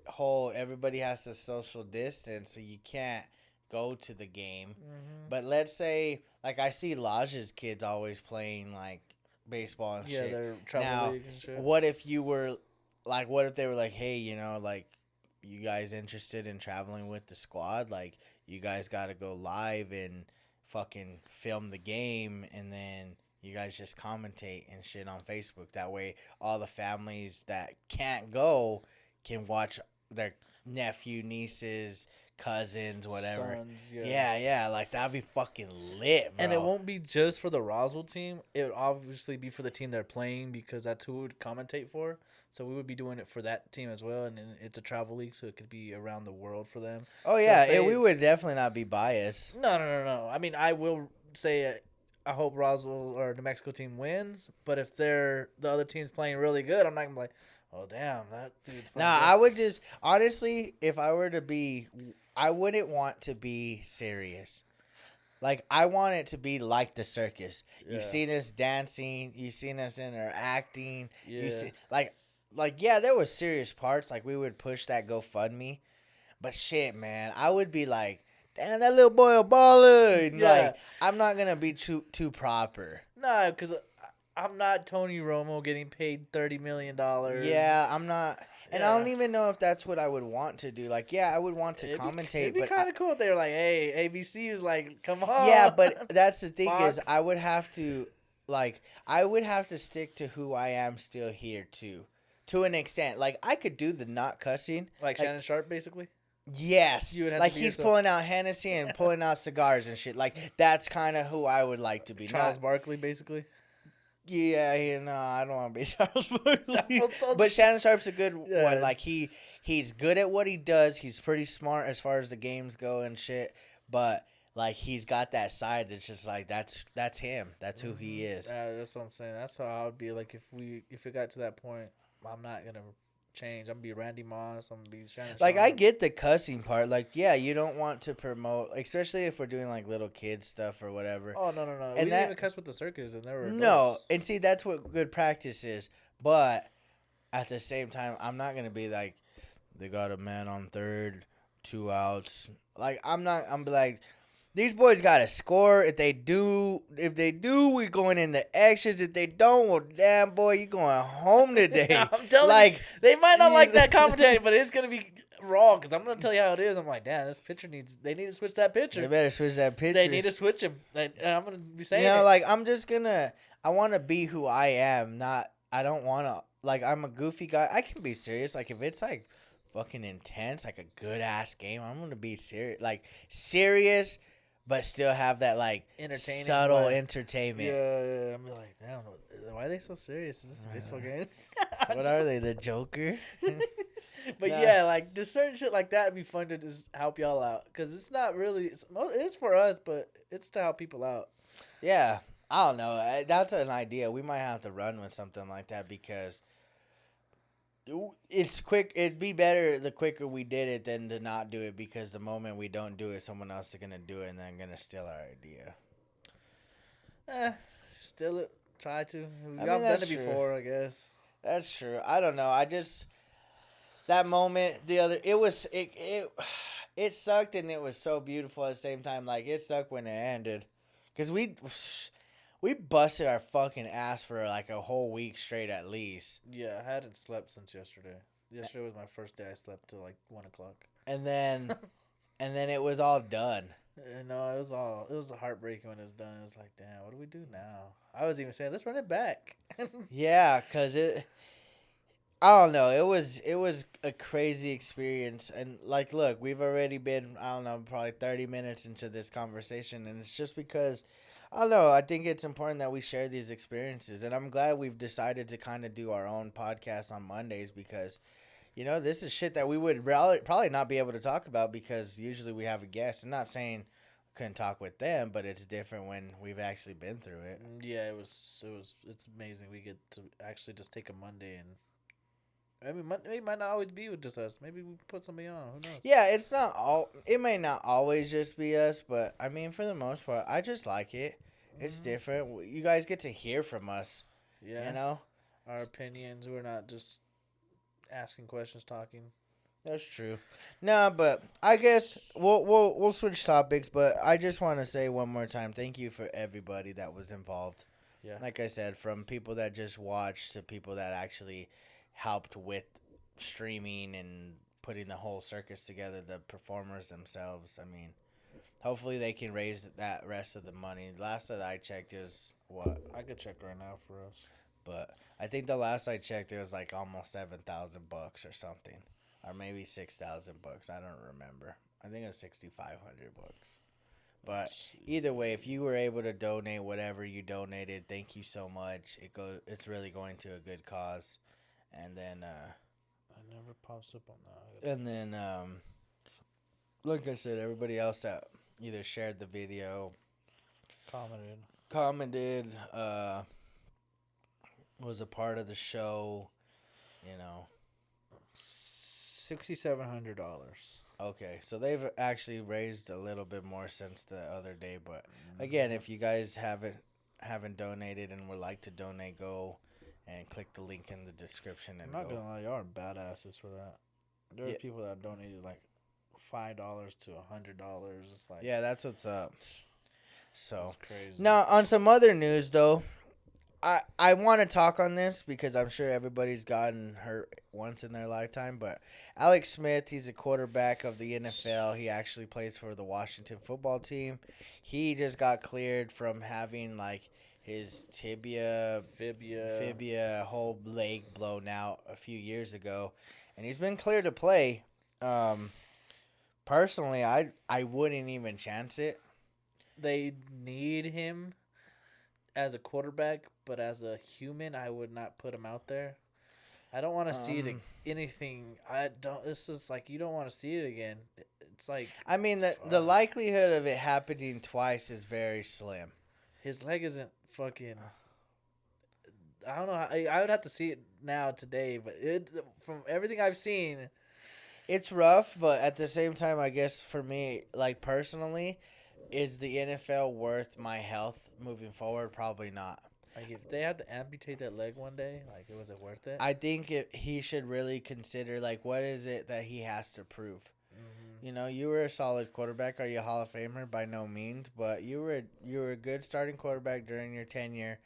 whole everybody has to social distance, so you can't go to the game. Mm-hmm. But let's say like I see Lodge's kids always playing like baseball and shit. They're travel Now, league and shit. what if you were like, what if they were like, hey, you know, like, you guys interested in traveling with the squad? Like, you guys got to go live and fucking film the game, and then you guys just commentate and shit on Facebook. That way, all the families that can't go can watch their nephew, nieces, cousins, whatever. Sons, Yeah, like, that'd be fucking lit, bro. And it won't be just for the Roswell team. It would obviously be for the team they're playing because that's who we would commentate for. So we would be doing it for that team as well. And then it's a travel league, so it could be around the world for them. Oh, So yeah, say we it's- would definitely not be biased. No. I mean, I will say I hope Roswell or the Mexico team wins. But if the other team's playing really good, I'm not going to be like, oh, damn, that dude's playing Nah, good. I would just, honestly, if I were to be, I wouldn't want to be serious. Like, I want it to be like the circus. Yeah. You've seen us dancing. You've seen us interacting. Yeah. You see, like, yeah, there was serious parts. Like, we would push that GoFundMe. But shit, man, I would be like, damn, that little boy a baller. And Yeah. like, I'm not going to be too proper. No, because I'm not Tony Romo getting paid $30 million. Yeah, I'm not. And I Yeah. don't even know if that's what I would want to do. Like, yeah, I would want to It'd commentate, be but kind of cool if they were like, hey, ABC was like, come on. yeah, but that's the thing is Fox. I would have to stick to who I am still here to an extent. Like, I could do the not cussing. Like Shannon Sharp, basically. Yes. You would have like to be he's yourself. pulling out Hennessy and pulling out cigars and shit. Like, that's kind of who I would like to be. Charles Not, Barkley, basically. yeah, no, I don't want to be Charles Barkley. That's what- But Shannon Sharp's a good Yeah. one. Like, he's good at what he does. He's pretty smart as far as the games go and shit. But like, he's got that side that's just like that's him. That's who he is. Yeah, that's what I'm saying. That's how I would be. Like, if it got to that point, I'm not gonna change. I'm gonna be Randy Moss. I'm gonna be Shannon Like, Sharp. I get the cussing part. Like, yeah, you don't want to promote, especially if we're doing like little kid stuff or whatever. Oh no. And We didn't that- even cuss with the circus, and they were No, adults. and see, that's what good practice is. But at the same time, I'm not gonna be like, they got a man on third, 2 outs. Like, I'm be like, these boys got to score. If they do, we going into extras. If they don't, well, damn boy, you going home today. I'm telling like, you, they might not like that commentary, but it's gonna be wrong because I'm gonna tell you how it is. I'm like, damn, this pitcher they need to switch that pitcher. they better switch that pitcher. They need to switch him. And I'm gonna be saying You know, it. like, I want to be who I am. I don't want to, like, I'm a goofy guy. I can be serious. Like, if it's, like, fucking intense, like a good-ass game, I'm going to be serious, but still have that, like, Entertaining, subtle like- entertainment. Yeah. I'm like, damn, why are they so serious? Is this a baseball game? What are they, the Joker? But Nah. yeah, like just certain shit like that would be fun to just help y'all out because it's not really. It's for us, but it's to help people out. Yeah, I don't know. That's an idea. We might have to run with something like that because it's quick. It'd be better the quicker we did it than to not do it, because the moment we don't do it, someone else is going to do it and then going to steal our idea. Still it. Try to. mean, Y'all done that's it true. before, I guess. That's true. I don't know. That moment, it sucked, and it was so beautiful at the same time. Like, it sucked when it ended, because we busted our fucking ass for like a whole week straight at least, Yeah, I hadn't slept since yesterday. Yesterday was my first day. I slept till like 1 o'clock. and then it was all done. No, it was heartbreaking when it was done. It was like, damn, what do we do now? I was even saying, let's run it back. Yeah, cause I don't know. It was a crazy experience, and like, look, we've already been, I don't know, probably 30 minutes into this conversation, and it's just because I don't know. I think it's important that we share these experiences, and I'm glad we've decided to kind of do our own podcast on Mondays because, this is shit that we would probably not be able to talk about because usually we have a guest. I'm not saying we couldn't talk with them, but it's different when we've actually been through it. Yeah, it's amazing. We get to actually just take a Monday and. I mean, it might not always be with just us. Maybe we put somebody on. Who knows? Yeah, it's not all. It may not always just be us, but I mean, for the most part, I just like it. It's different. You guys get to hear from us. Yeah. Our opinions. We're not just asking questions, talking. That's true. No, but I guess we'll switch topics. But I just want to say one more time, thank you for everybody that was involved. Yeah. Like I said, from people that just watched to people that actually helped with streaming and putting the whole circus together, the performers themselves. I mean, hopefully they can raise that rest of the money. Last that I checked is what? I could check right now for us. But I think the last I checked it was like almost $7,000 or something. Or maybe $6,000. I don't remember. I think it was $6,500. But either way, if you were able to donate whatever you donated, thank you so much. It's really going to a good cause. And then it never pops up on that. And then like I said, everybody else that either shared the video, commented, was a part of the show, $6,700. Okay, so they've actually raised a little bit more since the other day. But again, if you guys haven't donated and would like to donate, go and click the link in the description. And I'm not gonna lie, y'all are badasses for that. There are people that donated like $5 to $100. It's like that's what's up. So that's crazy. Now on some other news though, I want to talk on this because I'm sure everybody's gotten hurt once in their lifetime. But Alex Smith, he's a quarterback of the NFL. He actually plays for the Washington football team. He just got cleared from having like his fibia, whole leg blown out a few years ago, and he's been cleared to play. Personally, I wouldn't even chance it. They need him as a quarterback, but as a human, I would not put him out there. I don't want to see anything. This is like you don't want to see it again. It's like I mean the likelihood of it happening twice is very slim. His leg isn't fucking. I don't know. I would have to see it now today, but from everything I've seen, it's rough. But at the same time, I guess for me, like personally, is the NFL worth my health moving forward? Probably not. Like if they had to amputate that leg one day, like was it worth it? I think he should really consider like what is it that he has to prove. Mm-hmm. You were a solid quarterback. Are you a Hall of Famer? By no means, but you were a good starting quarterback during your tenure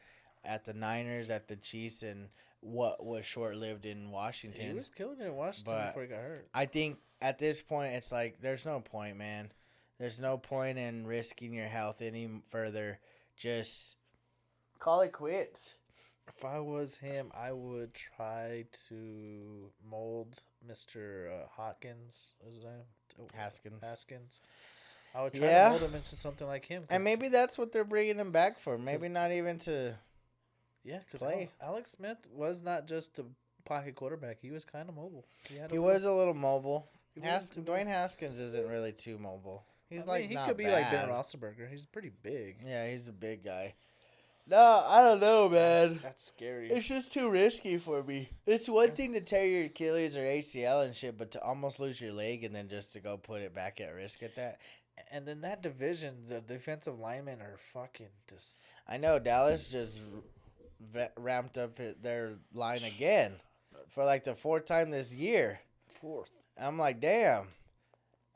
at the Niners, at the Chiefs, and what was short-lived in Washington. He was killing it in Washington before he got hurt. I think at this point, it's like there's no point, man. There's no point in risking your health any further. Just call it quits. If I was him, I would try to mold Mr. Hawkins. Is his name? Haskins. I would try to mold him into something like him. And maybe that's what they're bringing him back for. Maybe not even to play. Alex Smith was not just a pocket quarterback. He was kind of mobile. He was a little mobile. Dwayne Haskins isn't really too mobile. He could be like Ben Roethlisberger. He's pretty big. Yeah, he's a big guy. No, I don't know, man. That's scary. It's just too risky for me. It's one thing to tear your Achilles or ACL and shit, but to almost lose your leg and then just to go put it back at risk at that. And then that division, the defensive linemen are fucking just... I know, Dallas just ramped up their line again for like the fourth time this year. I'm like, damn.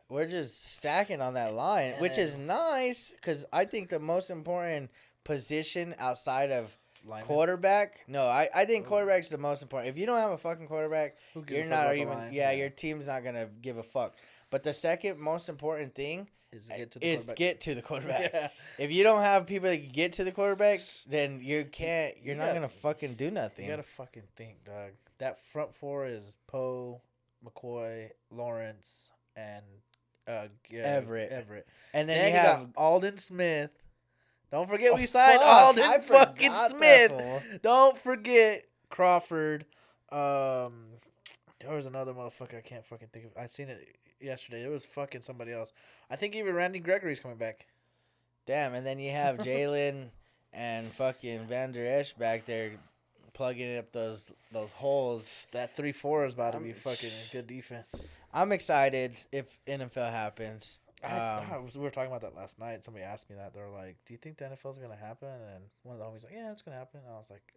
We're just stacking on that line, which is nice because I think the most important position outside of quarterback. No, I think quarterback's the most important. If you don't have a fucking quarterback, you're not even. Yeah, your team's not gonna give a fuck. But the second most important thing is get to the quarterback. Yeah. If you don't have people that can get to the quarterback, then you're not gonna fucking do nothing. You gotta fucking think, dog. That front four is Poe, McCoy, Lawrence, and Everett. And then you have Alden Smith Don't forget Oh, we signed fuck, Alden I fucking forgot that Smith. fool. Don't forget Crawford. There was another motherfucker I can't fucking think of. I seen it yesterday. It was fucking somebody else. I think even Randy Gregory's coming back. Damn, and then you have Jalen and fucking Van Der Esch back there plugging up those holes. That 3-4 is about to I'm- be fucking good defense. I'm excited if NFL happens. We were talking about that last night. Somebody asked me that. They were like, "Do you think the NFL is gonna happen?" And one of the homies like, "Yeah, it's gonna happen." And I was like,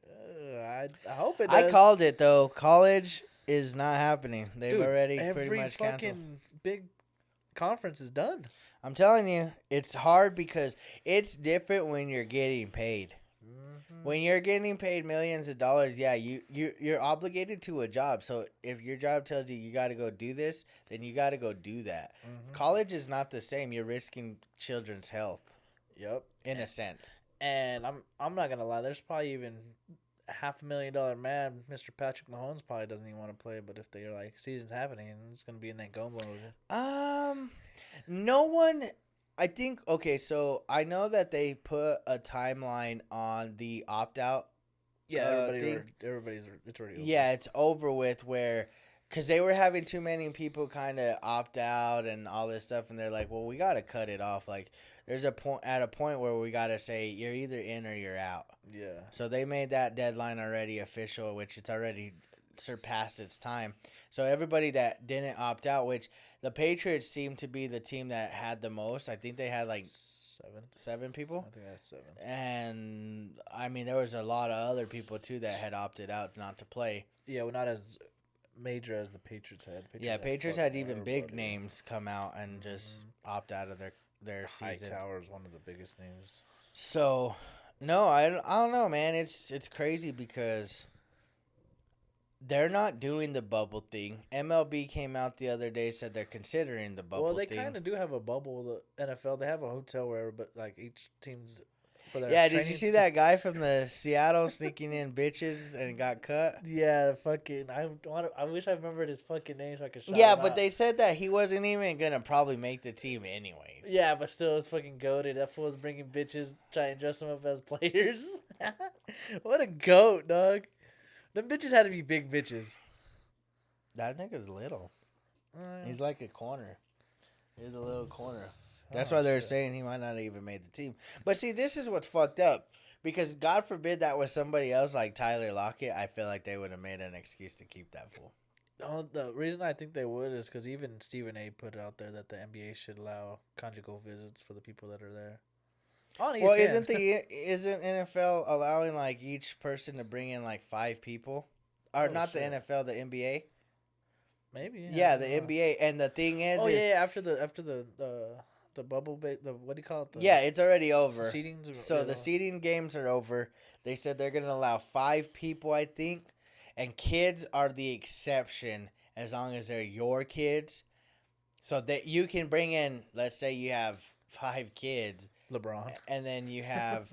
"I hope it does." I called it though. College is not happening. They've Dude, already every pretty much fucking canceled. big conference is done. I'm telling you, it's hard because it's different when you're getting paid. When you're getting paid millions of dollars, yeah, you're obligated to a job. So if your job tells you got to go do this, then you got to go do that. College is not the same. You're risking children's health Yep. in a sense. And I'm not gonna lie. There's probably even $500,000 man, Mr. Patrick Mahomes probably doesn't even want to play. But if they're like season's happening, it's gonna be in that go mode. No one. I think okay. So I know that they put a timeline on the opt out. Yeah, thing. everybody's it's already over. Yeah, it's over with because they were having too many people kind of opt out and all this stuff, and they're like, well, we got to cut it off. Like, there's a point where we got to say you're either in or you're out. Yeah. So they made that deadline already official, which it's already surpassed its time. So everybody that didn't opt out, which the Patriots seemed to be the team that had the most. I think they had like seven people. I think that's 7. And I mean, there was a lot of other people too that had opted out not to play. Yeah, well, not as major as the Patriots had. Patriots had even everybody. big names come out and just opt out of their season. Hightower is one of the biggest names. So, no, I don't know, man. It's crazy because they're not doing the bubble thing. MLB came out the other day, said they're considering the bubble Well, they thing. kind of do have a bubble. The NFL, they have a hotel where, but like each team's for their Yeah, did you training see that guy from the Seattle sneaking in bitches and got cut? Yeah, fucking. I wish I remembered his fucking name so I could. Shout Yeah, him but out. they said that he wasn't even gonna probably make the team anyways. Yeah, but still, it's fucking goated. That fool was bringing bitches, trying to dress them up as players. What a goat, dog. Them bitches had to be big bitches. That nigga's little. He's like a corner. He's a little corner. That's Oh, why they're shit. saying he might not even made the team. But see, this is what's fucked up. Because God forbid that was somebody else like Tyler Lockett, I feel like they would have made an excuse to keep that fool. Oh, the reason I think they would is because even Stephen A. put it out there that the NBA should allow conjugal visits for the people that are there. On Well, ESPN. isn't NFL allowing like each person to bring in like 5 people? Or Oh, not shit. the NFL, the NBA? Maybe. Yeah, I the don't know. NBA. And the thing is, Oh yeah, after the bubble, the what do you call it? yeah, it's already over. Seedings. So the seeding games are over. They said they're going to allow 5 people, I think. And kids are the exception as long as they're your kids. So that you can bring in, let's say you have 5 kids. LeBron. And then you have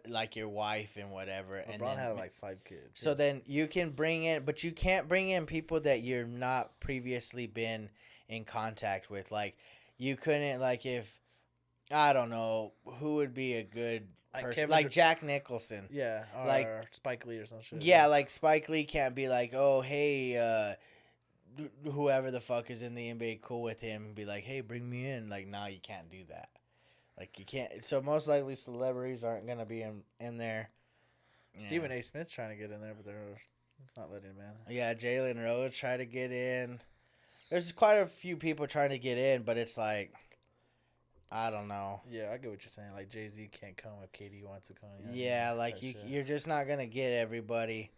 like your wife and whatever. And LeBron then, had like 5 kids. so then you can bring in, but you can't bring in people that you're not previously been in contact with. Like you couldn't, like if, I don't know, who would be a good Like person? Kevin Like Dur- Jack Nicholson. Yeah, or like- Spike Lee or some shit. Yeah, like Spike Lee can't be like, oh, hey, whoever the fuck is in the NBA cool with him, be like, hey, bring me in. Like, no, you can't do that. Like, you can't. So most likely celebrities aren't going to be in there. Stephen A. Smith's trying to get in there, but they're not letting him in. Yeah, Jalen Rose tried to get in. There's quite a few people trying to get in, but it's like, I don't know. Yeah, I get what you're saying. Like Jay-Z can't come if KD wants to come. You know, Yeah, type like shit. you're just not going to get everybody.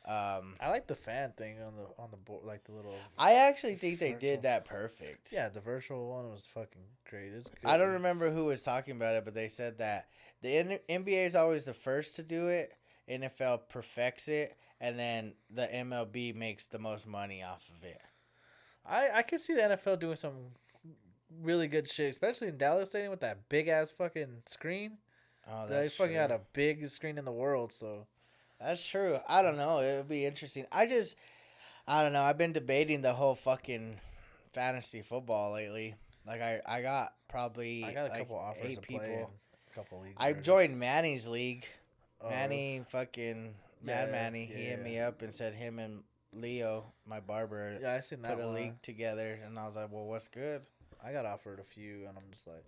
I like the fan thing on the board, like the little. I actually think they Virtual. did that perfect. Yeah, the virtual one was fucking great. It's good. I don't remember who was talking about it, but they said that the NBA is always the first to do it. NFL perfects it, and then the MLB makes the most money off of it. I could see the NFL doing some really good shit, especially in Dallas Stadium with that big ass fucking screen. Oh, They that's fucking true. had a big screen in the world, so. That's true. I don't know. It would be interesting. I don't know. I've been debating the whole fucking fantasy football lately. Like I got probably I got a like couple offers 8 to play. And a couple leagues. I already. joined Manny's league. Oh, Manny, fucking Mad Yeah, Manny, he hit yeah. me up and said him and Leo, my barber, Yeah, I seen that put a one. league together, and I was like, well, what's good? I got offered a few, and I'm just like,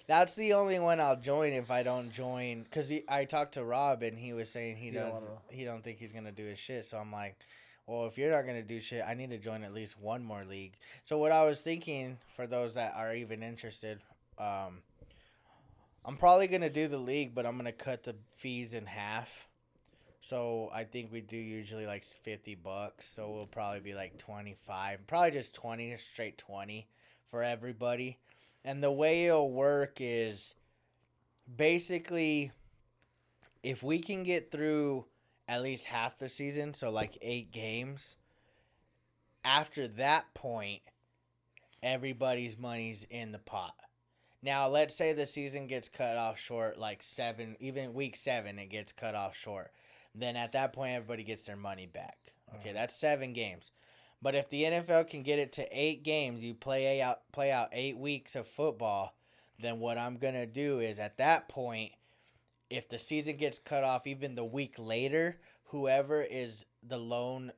That's the only one I'll join if I don't join. Because I talked to Rob, and he was saying he don't think he's going to do his shit. So I'm like, well, if you're not going to do shit, I need to join at least one more league. So what I was thinking, for those that are even interested, I'm probably going to do the league, but I'm going to cut the fees in half. So I think we do usually like $50. So we'll probably be like 25, probably just 20, straight 20 for everybody. And the way it'll work is basically if we can get through at least half the season, so like 8 games, after that point, everybody's money's in the pot. Now, let's say the season gets cut off short, like 7, even week 7, it gets cut off short. Then at that point, everybody gets their money back. Okay, that's 7 games. But if the NFL can get it to 8 games, you play out 8 weeks of football, then what I'm going to do is at that point, if the season gets cut off even the week later, whoever is the lone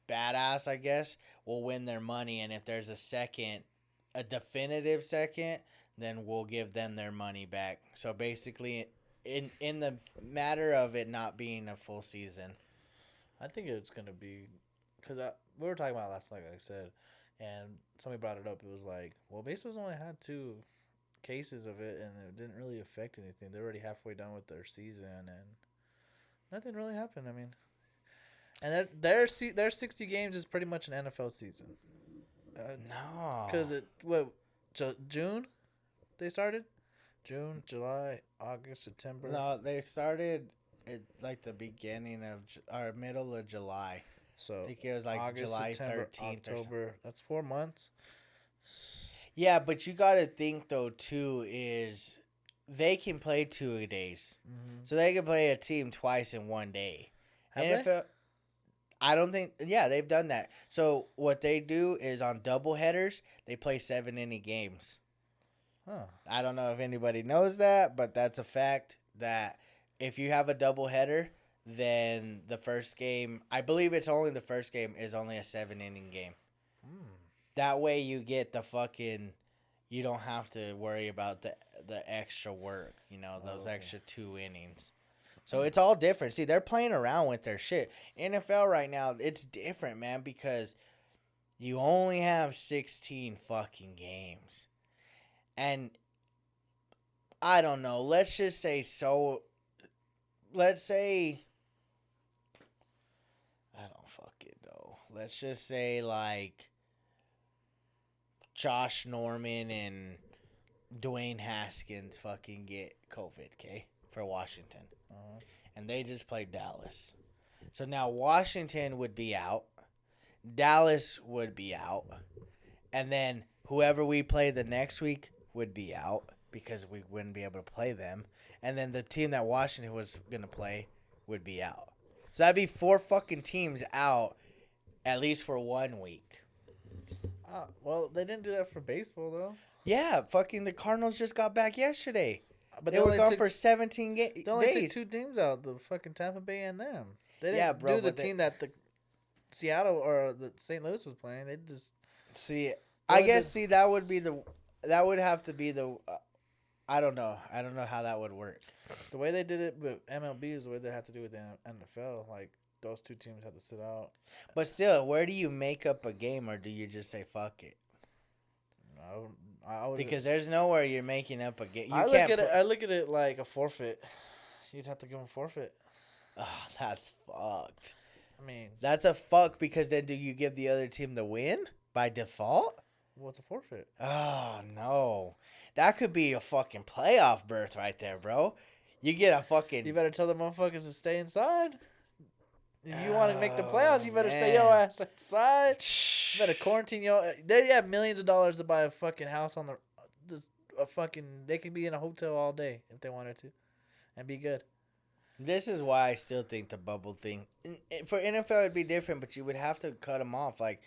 badass, I guess, will win their money. And if there's a definitive second, then we'll give them their money back. So basically, in the matter of it not being a full season. I think it's gonna be, because we were talking about it last night, like I said, and somebody brought it up. It was like, well, baseball's only had 2 cases of it, and it didn't really affect anything. They're already halfway done with their season, and nothing really happened. I mean, and their 60 games is pretty much an NFL season. No, Because June they started? June, July, August, September. No, they started at like the beginning of or middle of July. So I think it was like August, July September, 13th or something. October. That's 4 months. Yeah, but you got to think though too is they can play 2 days, so they can play a team twice in 1 day. Have they? I don't think. Yeah, they've done that. So what they do is on double headers, they play 7-inning games. Huh. I don't know if anybody knows that, but that's a fact that if you have a double header, then the first game, I believe it's only the first game, is only a 7-inning game. That way you get you don't have to worry about the extra work, those extra 2 innings. So it's all different. See, they're playing around with their shit. NFL right now, it's different, man, because you only have 16 fucking games. And I don't know. Let's just say I don't fucking know. Let's just say like Josh Norman and Dwayne Haskins fucking get COVID, okay, for Washington. And they just played Dallas. So now Washington would be out. Dallas would be out. And then whoever we play the next week would be out because we wouldn't be able to play them. And then the team that Washington was going to play would be out. So that'd be 4 fucking teams out at least for 1 week. Well, they didn't do that for baseball, though. Yeah, fucking the Cardinals just got back yesterday. But they were gone for 17 days. They only took 2 teams out, the fucking Tampa Bay and them. They didn't do the team that the Seattle or the St. Louis was playing. They just... See, I guess, that would have to be the... I don't know. I don't know how that would work. The way they did it with MLB is the way they have to do with the NFL. Like, those 2 teams have to sit out. But still, where do you make up a game, or do you just say fuck it? I would, because there's nowhere you're making up a game. I look at it like a forfeit. You'd have to give them forfeit. Oh, that's fucked. I mean, that's a fuck because then do you give the other team the win by default? What's a forfeit? Oh no, that could be a fucking playoff berth right there, bro. You get a fucking. You better tell the motherfuckers to stay inside. If you want to make the playoffs, you better stay your ass inside. You better quarantine your. They have millions of dollars to buy a fucking house on they could be in a hotel all day if they wanted to, and be good. This is why I still think the bubble thing for NFL would be different, but you would have to cut them off. Like,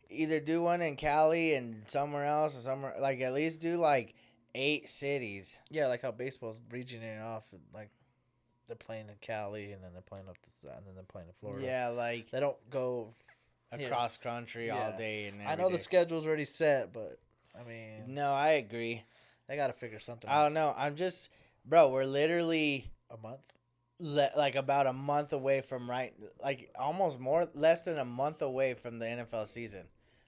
either do one in Cali and somewhere else, or somewhere like at least do like 8 cities. Yeah, like how baseball's regioning off. Like they're playing in Cali, and then they're playing up the side, and then they're playing in Florida. Yeah, like They don't go across country all Yeah. day and I every know day. the schedule's already set, but I mean, No, I agree. they got to figure something I out. don't know. I'm just, bro, we're literally A month? like about a month away from almost less than a month away from the NFL season.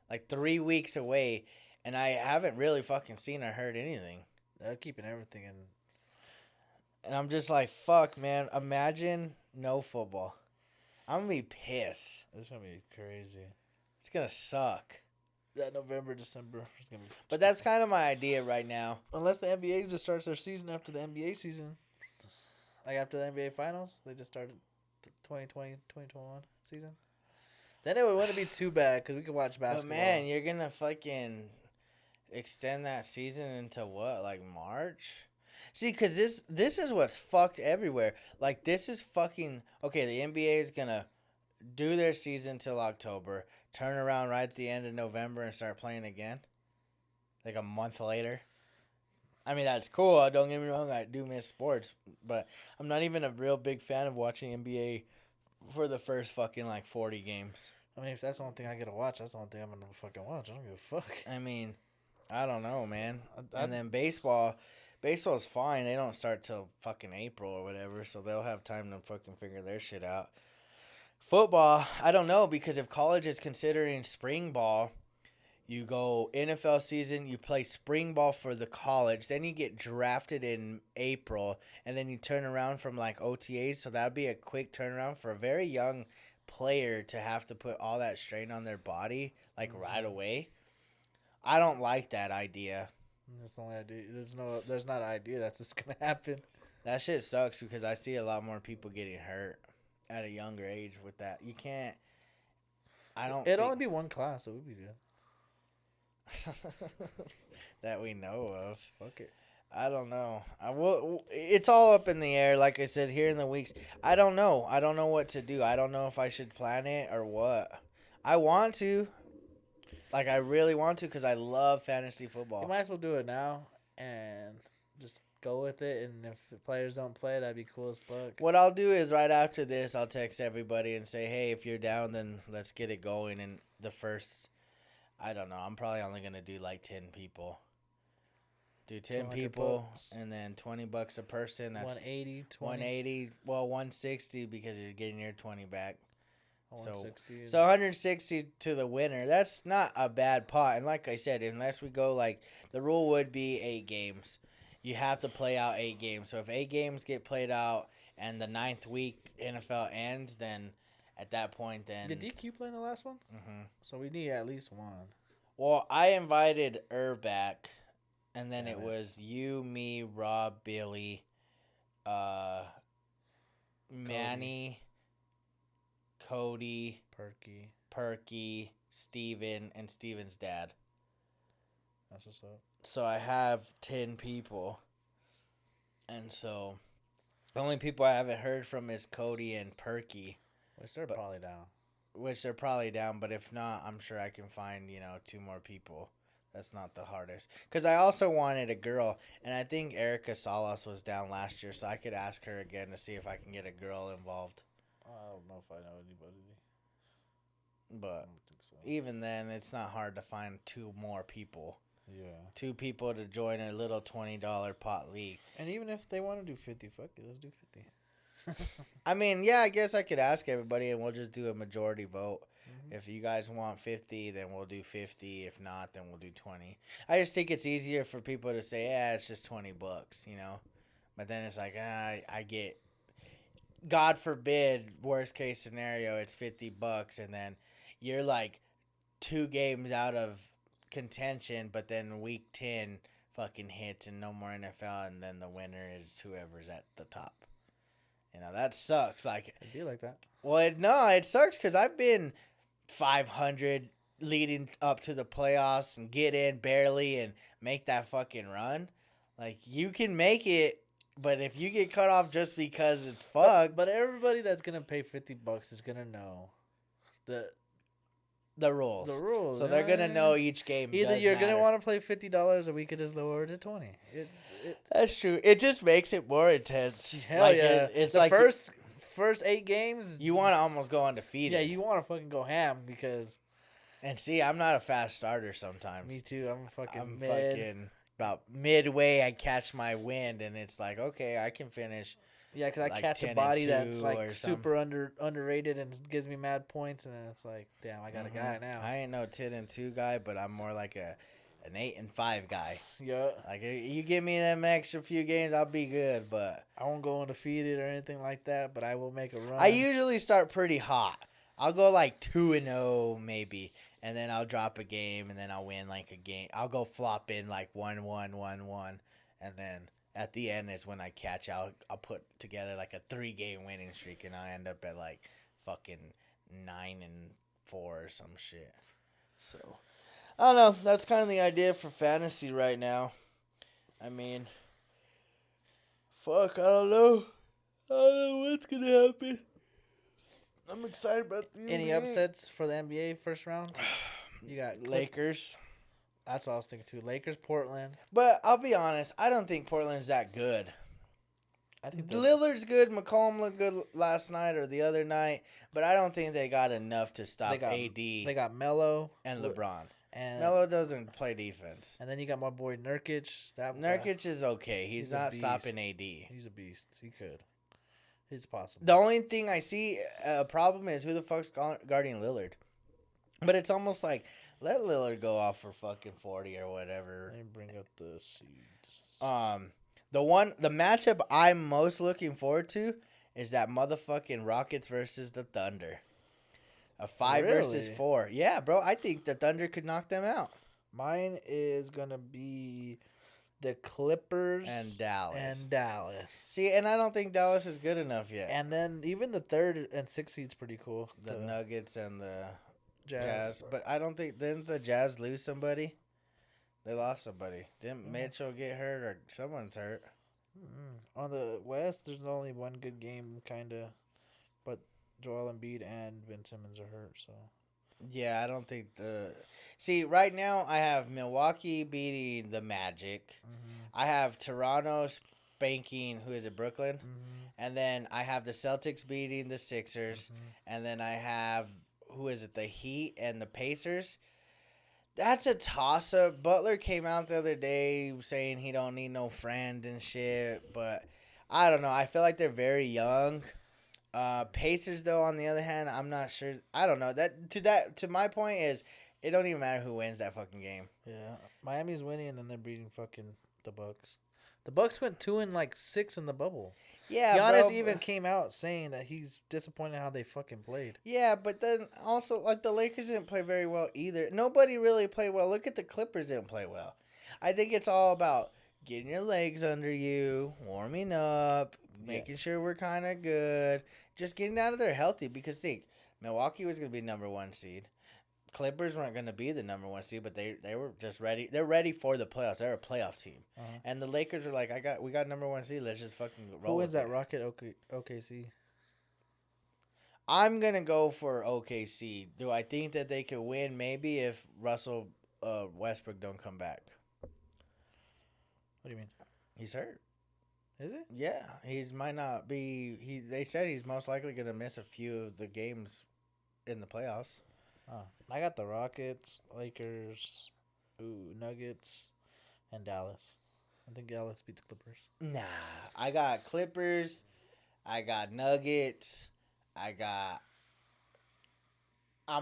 Like 3 weeks away, and I haven't really fucking seen or heard anything. They're keeping everything in. And I'm just like, fuck, man. Imagine no football. I'm gonna be pissed. It's gonna be crazy. It's gonna suck. That November, December is gonna be. But that's kind of my idea right now. Unless the NBA just starts their season after the NBA season, like after the NBA finals, they just started the 2020, 2021 season. Then it wouldn't be too bad because we could watch basketball. But man, you're gonna fucking extend that season into what, like March? See, because this is what's fucked everywhere. Like, this is fucking... Okay, the NBA is going to do their season till October, turn around right at the end of November and start playing again. Like a month later. I mean, that's cool. Don't get me wrong. I do miss sports. But I'm not even a real big fan of watching NBA for the first fucking, 40 games. I mean, if that's the only thing I get to watch, that's the only thing I'm gonna fucking watch. I don't give a fuck. I mean, I don't know, man. I- And then baseball's fine. They don't start till fucking April or whatever, so they'll have time to fucking figure their shit out. Football, I don't know, because if college is considering spring ball, you go NFL season, you play spring ball for the college, then you get drafted in April, and then you turn around from OTAs, so that'd be a quick turnaround for a very young player to have to put all that strain on their body right away. I don't like that idea. That's the only idea. There's not an idea. That's what's gonna happen. That shit sucks because I see a lot more people getting hurt at a younger age with that. You can't. I don't. It'd only be one class. It would be good. that we know of. Fuck it. I don't know. It's all up in the air. Like I said, here in the weeks, I don't know. I don't know what to do. I don't know if I should plan it or what. I want to. I really want to because I love fantasy football. You might as well do it now and just go with it. And if the players don't play, that'd be cool as fuck. What I'll do is right after this, I'll text everybody and say, hey, if you're down, then let's get it going. And the first, I don't know, I'm probably only going to do 10 people. Do 10 people bucks. And then $20 a person. That's 180, 20. 180. Well, 160 because you're getting your 20 back. 160. So 160 to the winner. That's not a bad pot. And like I said, unless we go the rule would be 8 games. You have to play out 8 games. So if 8 games get played out and the 9th week NFL ends, then at that point, then Did DQ play in the last one? Mhm. So we need at least one. Well, I invited back, and then Damn it it. was you, me, Rob, Billy, Manny, Cody, Perky, Steven, and Steven's dad. That's what's up. So I have 10 people. And so the only people I haven't heard from is Cody and Perky, Which they're probably down. which they're probably down. But if not, I'm sure I can find, 2 more people. That's not the hardest. Because I also wanted a girl. And I think Erica Salas was down last year. So I could ask her again to see if I can get a girl involved. I don't know if I know anybody. I But don't think so. even then, it's not hard to find 2 more people. Yeah. 2 people to join a little $20 pot league. And even if they want to do 50, fuck it, let's do 50. I mean, yeah, I guess I could ask everybody and we'll just do a majority vote. Mhm. If you guys want 50, then we'll do 50. If not, then we'll do 20. I just think it's easier for people to say, yeah, it's just $20, But then it's like, I get, God forbid, worst case scenario, it's $50, and then you're 2 games out of contention, but then week 10 fucking hits and no more NFL, and then the winner is whoever's at the top. That sucks. It'd be like that. Well, it sucks because I've been 500 leading up to the playoffs and get in barely and make that fucking run. You can make it, but if you get cut off just because it's fucked. But everybody that's gonna pay $50 is gonna know the rules. The rules. So they're gonna know each game. Either does you're matter. gonna want to play $50, or we could just lower it to 20. That's true. It just makes it more intense. Hell like yeah! it's the like first 8 games. you want to almost go undefeated. Yeah, you want to fucking go ham because. And see, I'm not a fast starter sometimes. Me too. I'm I'm mid. fucking about midway. I catch my wind, and it's like, okay, I can finish. Yeah, because I like catch a 10 body and 2 that's or like super underrated and gives me mad points, and then it's like, damn, I got a guy now. I ain't no 10-2 guy, but I'm more like an 8-5 guy. Yeah, Like you give me them extra few games, I'll be good. But I won't go undefeated or anything like that, but I will make a run. I usually start pretty hot. I'll go like 2-0 maybe, and then I'll drop a game, and then I'll win like a game. I'll go flop in like 1-1, 1-1, and then at the end is when I catch. I'll put together like a 3-game winning streak, and I end up at like fucking 9-4 or some shit. So I don't know. That's kind of the idea for fantasy right now. I mean, fuck, I don't know. I don't know what's gonna happen. I'm excited about the Any NBA. upsets for the NBA first round? You got Lakers. That's what I was thinking too. Lakers, Portland. But I'll be honest, I don't think Portland's that good. I think Lillard's good. McCollum looked good last night or the other night, but I don't think they got enough to stop AD they got Melo and LeBron. and Melo doesn't play defense. and then you got my boy Nurkic. Nurkic is okay. He's a not beast. stopping AD. He's a beast. He could. It's possible. The only thing I see a problem is who the fuck's guarding Lillard. But it's almost like let Lillard go off for fucking 40 or whatever. Let me bring up the seeds. The matchup I'm most looking forward to is that motherfucking Rockets versus the Thunder. A 5 versus Really? 4. Yeah, bro. I think the Thunder could knock them out. Mine is gonna be the Clippers And Dallas. See, and I don't think Dallas is good enough yet. And then even the 3rd and 6th seed's pretty cool. The Nuggets and the Jazz. Jazz. But I don't think, didn't the Jazz lose somebody? They lost somebody. Didn't Mitchell get hurt or someone's hurt? On the West, there's only one good game, kind of. But Joel Embiid and Ben Simmons are hurt, so. Yeah, I don't think See, right now I have Milwaukee beating the Magic. I have Toronto spanking, who is it, Brooklyn? And then I have the Celtics beating the Sixers. And then I have, who is it, the Heat and the Pacers. That's a toss-up. Butler came out the other day saying he don't need no friend and shit. But I don't know. I feel like they're very young. Pacers, though, on the other hand, I'm not sure. I don't know. To my point is, it don't even matter who wins that fucking game. Yeah. Miami's winning, and then they're beating fucking the Bucks. The Bucks went 2-6 in the bubble. Yeah, Giannis bro, even came out saying that he's disappointed how they fucking played. Yeah, but then also, like, the Lakers didn't play very well either. Nobody really played well. Look at the Clippers didn't play well. I think it's all about getting your legs under you, warming up, making sure we're kind of good, just getting out of there healthy. Because think, Milwaukee was going to be number 1 seed. Clippers weren't going to be the number 1 seed, but they were just ready. They're ready for the playoffs. They're a playoff team. And the Lakers are like, we got number 1 seed. Let's just fucking roll. Who wins with that it. Rocket OKC? I'm going to go for OKC. Do I think that they could win? Maybe if Russell Westbrook don't come back. What do you mean? He's hurt. Is it? Yeah, he might not be. They said he's most likely going to miss a few of the games in the playoffs. Oh, I got the Rockets, Lakers, Nuggets, and Dallas. I think Dallas beats Clippers. Nah, I got Clippers. I got Nuggets. I'm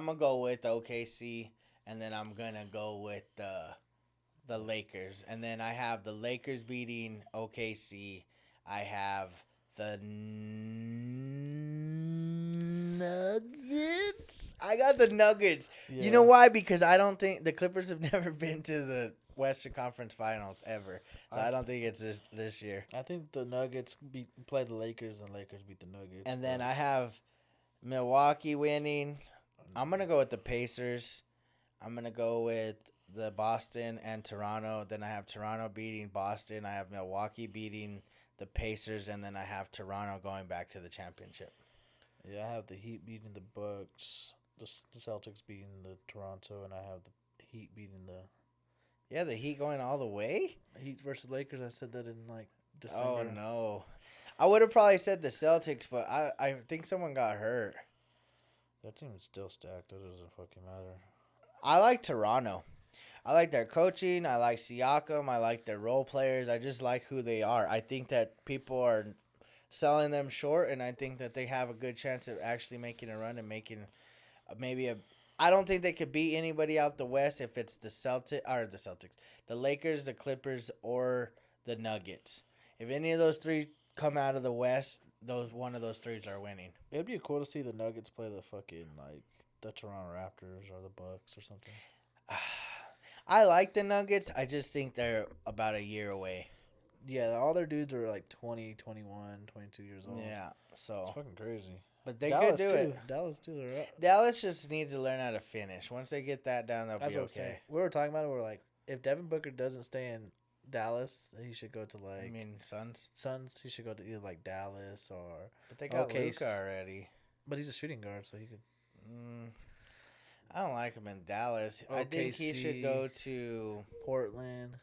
going to go with OKC, and then I'm going to go with the Lakers. And then I have the Lakers beating OKC. I have the Nuggets. I got the Nuggets. Yeah. You know why? Because I don't think the Clippers have never been to the Western Conference Finals ever. So I don't think it's this year. I think the Nuggets play the Lakers, and Lakers beat the Nuggets. And then I have Milwaukee winning. I'm going to go with the Pacers. I'm going to go with the Boston and Toronto. Then I have Toronto beating Boston. I have Milwaukee beating the Pacers. And then I have Toronto going back to the championship. Yeah, I have the Heat beating the Bucks, Just the Celtics beating the Toronto, and I have the Heat beating the Yeah, the Heat going all the way? Heat versus Lakers. I said that in like December. Oh, no. I would have probably said the Celtics, but I think someone got hurt. That team's still stacked. It doesn't fucking matter. I like Toronto. I like their coaching. I like Siakam. I like their role players. I just like who they are. I think that people are selling them short, and I think that they have a good chance of actually making a run and making maybe a. I don't think they could beat anybody out the West if it's the Celtics, the Lakers, the Clippers, or the Nuggets. If any of those three come out of the West, one of those threes are winning. It'd be cool to see the Nuggets play the fucking like the Toronto Raptors or the Bucks or something. I like the Nuggets. I just think they're about a year away. Yeah, all their dudes are like 20, 21, 22 years old. Yeah, so It's fucking crazy. but they Dallas could do too. it. Dallas too. They're up. Dallas just needs to learn how to finish. Once they get that down, they'll That's be what I'm saying. okay. We were talking about it. We're like, if Devin Booker doesn't stay in Dallas, he should go to like I mean, Suns, Suns. He should go to either like Dallas or. but they got Okay, Luka already. But he's a shooting guard, so he could. I don't like him in Dallas. I think he should OKC. go to Portland.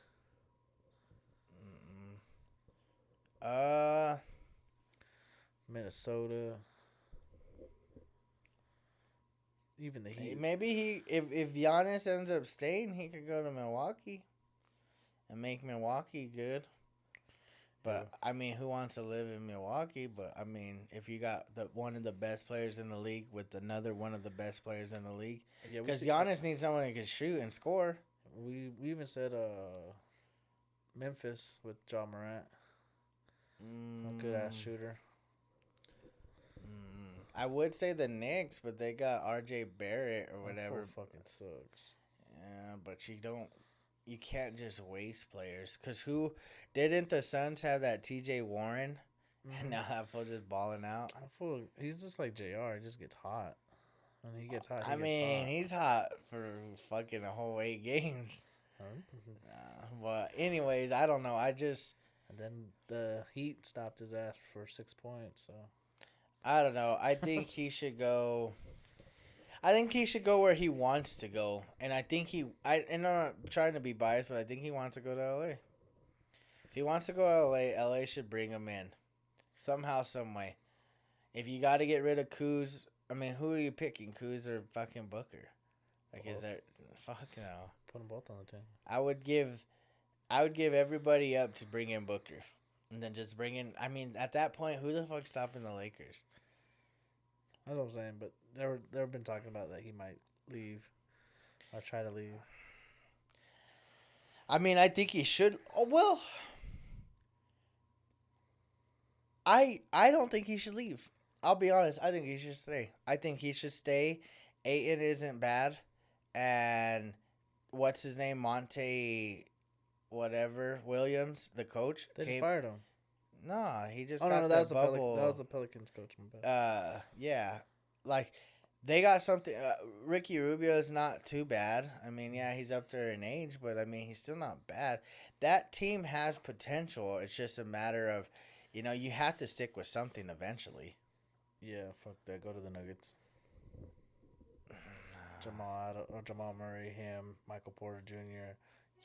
Minnesota. Even the Heat. maybe if Giannis ends up staying, he could go to Milwaukee and make Milwaukee good. But I mean, who wants to live in Milwaukee? But I mean, if you got one of the best players in the league with another one of the best players in the league, Yeah, because Giannis needs someone who can shoot and score. we even said Memphis with John Morant, a good ass shooter. I would say the Knicks, but they got R.J. Barrett or whatever. That fool fucking sucks. Yeah, but you can't just waste players. Because who didn't the Suns have that T.J. Warren? And now that fool just balling out. That fool, he's just like JR. He just gets hot. When he gets hot, He's hot for fucking a whole 8 games. But anyways, I don't know. And then the Heat stopped his ass for 6 points. So I don't know. I think he should go. I think he should go where he wants to go, and I think I'm not trying to be biased, but I think he wants to go to LA. If he wants to go to LA should bring him in, somehow, some way. If you got to get rid of Kuz, I mean, who are you picking, Kuz or fucking Booker? Like, is there fuck no? put them both on the team. I would give everybody up to bring in Booker, and then just bring in. I mean, at that point, who the fuck's stopping the Lakers? That's what I'm saying. But they've been talking about that he might leave or try to leave. I mean, I think he should. Oh well, I don't think he should leave. I'll be honest. I think he should stay. Ayton isn't bad, and what's his name, Monte, whatever Williams, the coach. They just fired him. Nah, he just Oh got no, the that was bubble. that was the Pelicans coach. My bad. Yeah, like they got something. Ricky Rubio is not too bad. I mean, yeah, he's up there in age, but I mean, he's still not bad. That team has potential. It's just a matter of, you have to stick with something eventually. Yeah, fuck that. Go to the Nuggets. Jamal Murray, him, Michael Porter Jr.,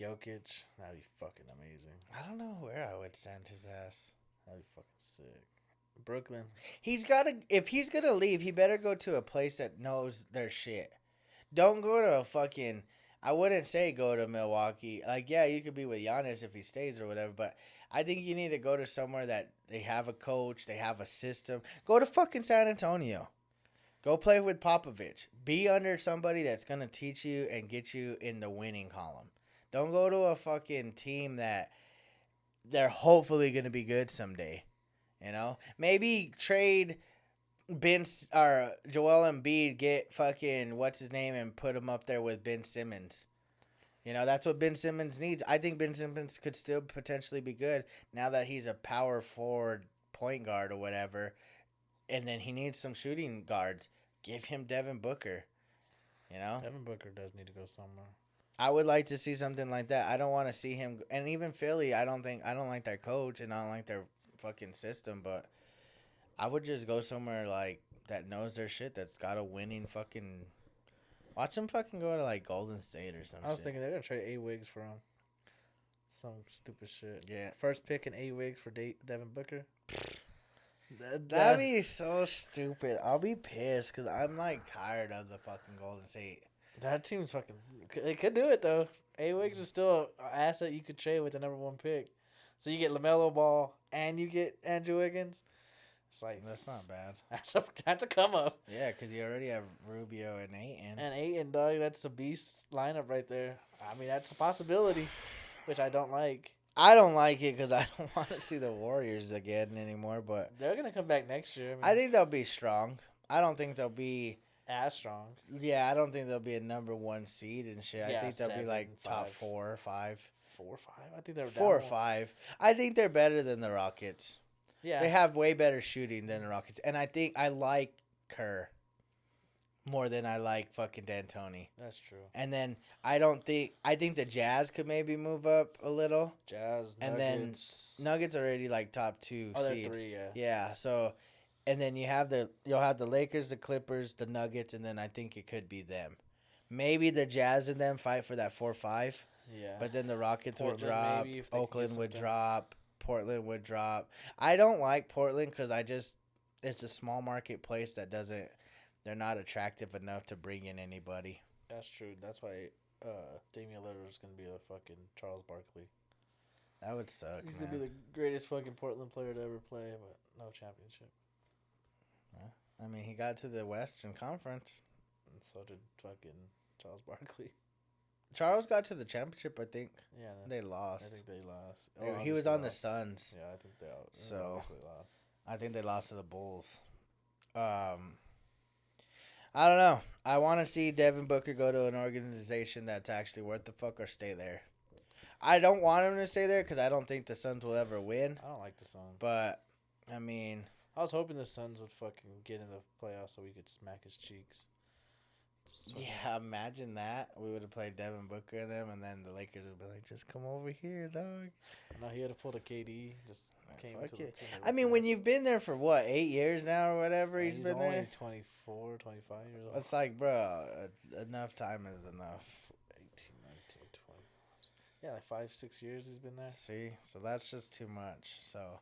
Jokic. That'd be fucking amazing. I don't know where I would send his ass. That'd be fucking sick. Brooklyn. If he's gonna leave, he better go to a place that knows their shit. Don't go to a fucking. I wouldn't say go to Milwaukee. Like, yeah, you could be with Giannis if he stays or whatever, but I think you need to go to somewhere that they have a coach, they have a system. Go to fucking San Antonio. Go play with Popovich. Be under somebody that's gonna teach you and get you in the winning column. Don't go to a fucking team that they're hopefully gonna be good someday. Maybe trade Joel Embiid, get fucking what's his name, and put him up there with Ben Simmons. That's what Ben Simmons needs. I think Ben Simmons could still potentially be good now that he's a power forward point guard or whatever. And then he needs some shooting guards. Give him Devin Booker. Devin Booker does need to go somewhere. I would like to see something like that. I don't want to see him, and even Philly. I don't like their coach, and I don't like their fucking system. But I would just go somewhere like that knows their shit. That's got a winning fucking Watch him fucking go to like Golden State or something. I was thinking they're gonna trade A-Wigs for him. Some stupid shit. Yeah. First pick in A-Wigs for Devin Booker. That'd be so stupid. I'll be pissed because I'm like tired of the fucking Golden State. That team's fucking. They could do it though. A-Wigs is still an asset you could trade with the number 1 pick. So you get LaMelo Ball and you get Andrew Wiggins. It's like That's not bad. that's a come up. Yeah, because you already have Rubio and Ayton. And Ayton, dog, that's a beast lineup right there. I mean, that's a possibility, which I don't like. I don't like it because I don't want to see the Warriors again anymore. But They're gonna come back next year. I think they'll be strong. I don't think they'll be. as strong. Yeah, I don't think they'll be a number 1 seed and shit. I Yeah, think they'll be 7, like top 5. 4 or 5. 4 or 5. I think they're 4 or down. 5. I think they're better than the Rockets. Yeah, They have way better shooting than the Rockets. And I think I like Kerr more than I like fucking D'Antoni. that's true. And then I think the Jazz could maybe move up a little. Jazz, And then Nuggets. Nuggets already like top 2 Oh, they're seed. 3. Yeah. Yeah, so and then you'll have the Lakers, the Clippers, the Nuggets, and then I think it could be them. Maybe the Jazz and them fight for that 4-5, Yeah. but then the Rockets Portland, would drop, maybe, if they can get Oakland would something. drop, Portland would drop. I don't like Portland because it's a small market place that they're not attractive enough to bring in anybody. That's true. That's why Damian Lillard is gonna be a fucking Charles Barkley. That would suck, He's man. gonna be the greatest fucking Portland player to ever play, but no championship. I mean, he got to the Western Conference. And so did fucking Charles Barkley. Charles got to the championship, I think. Yeah, They lost. I think they lost. He was obviously on the lost. Suns. Yeah, I think they So- obviously lost. I think they lost to the Bulls. I don't know. I want to see Devin Booker go to an organization that's actually worth the fuck or stay there. I don't want him to stay there because I don't think the Suns will ever win. I don't like the Suns. But, I mean, I was hoping the Suns would fucking get in the playoffs so we could smack his cheeks. So- yeah, imagine that. We would have played Devin Booker and them, and then the Lakers would be like, just come over here, dog. No, he had to pull the KD. Just came Fuck to the it. team. I mean, when you've been there for, what, 8 years now or whatever he's he's been only there? 24, 25 years old. It's like, bro, enough time is enough. 18, 19, 20. Yeah, like 5, 6 years he's been there. See, so that's just too much. So,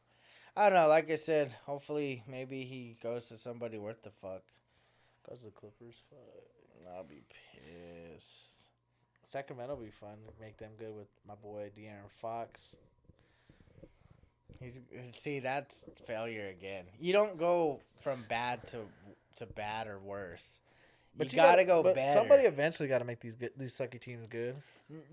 I don't know. Like I said, hopefully, maybe he goes to somebody worth the fuck. Goes to the Clippers. Fuck. I'll be pissed. Sacramento will be fun. Make them good with my boy De'Aaron Fox. See, that's failure again. You don't go from bad to bad or worse. You gotta go but better. Somebody eventually got to make these sucky teams good.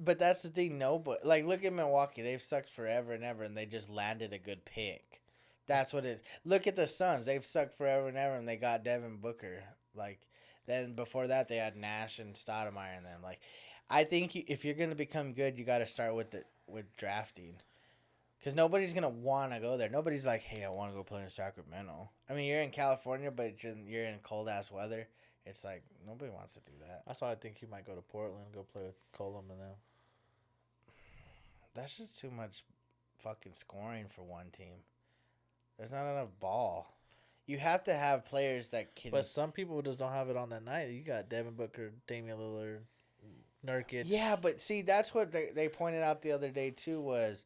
But that's the thing. No, but like, look at Milwaukee. They've sucked forever and ever, and they just landed a good pick. That's what it is. Look at the Suns. They've sucked forever and ever, and they got Devin Booker. Like, then before that, they had Nash and Stoudemire and them. Like, I think if you're gonna become good, you got to start with drafting, because nobody's gonna want to go there. Nobody's like, hey, I want to go play in Sacramento. I mean, you're in California, but you're in cold ass weather. It's like nobody wants to do that. That's why I think he might go to Portland, go play with Colum and them. That's just too much fucking scoring for one team. There's not enough ball. You have to have players that can. But some people just don't have it on that night. You got Devin Booker, Damian Lillard, Nurkic. Yeah, but see, that's what they pointed out the other day too was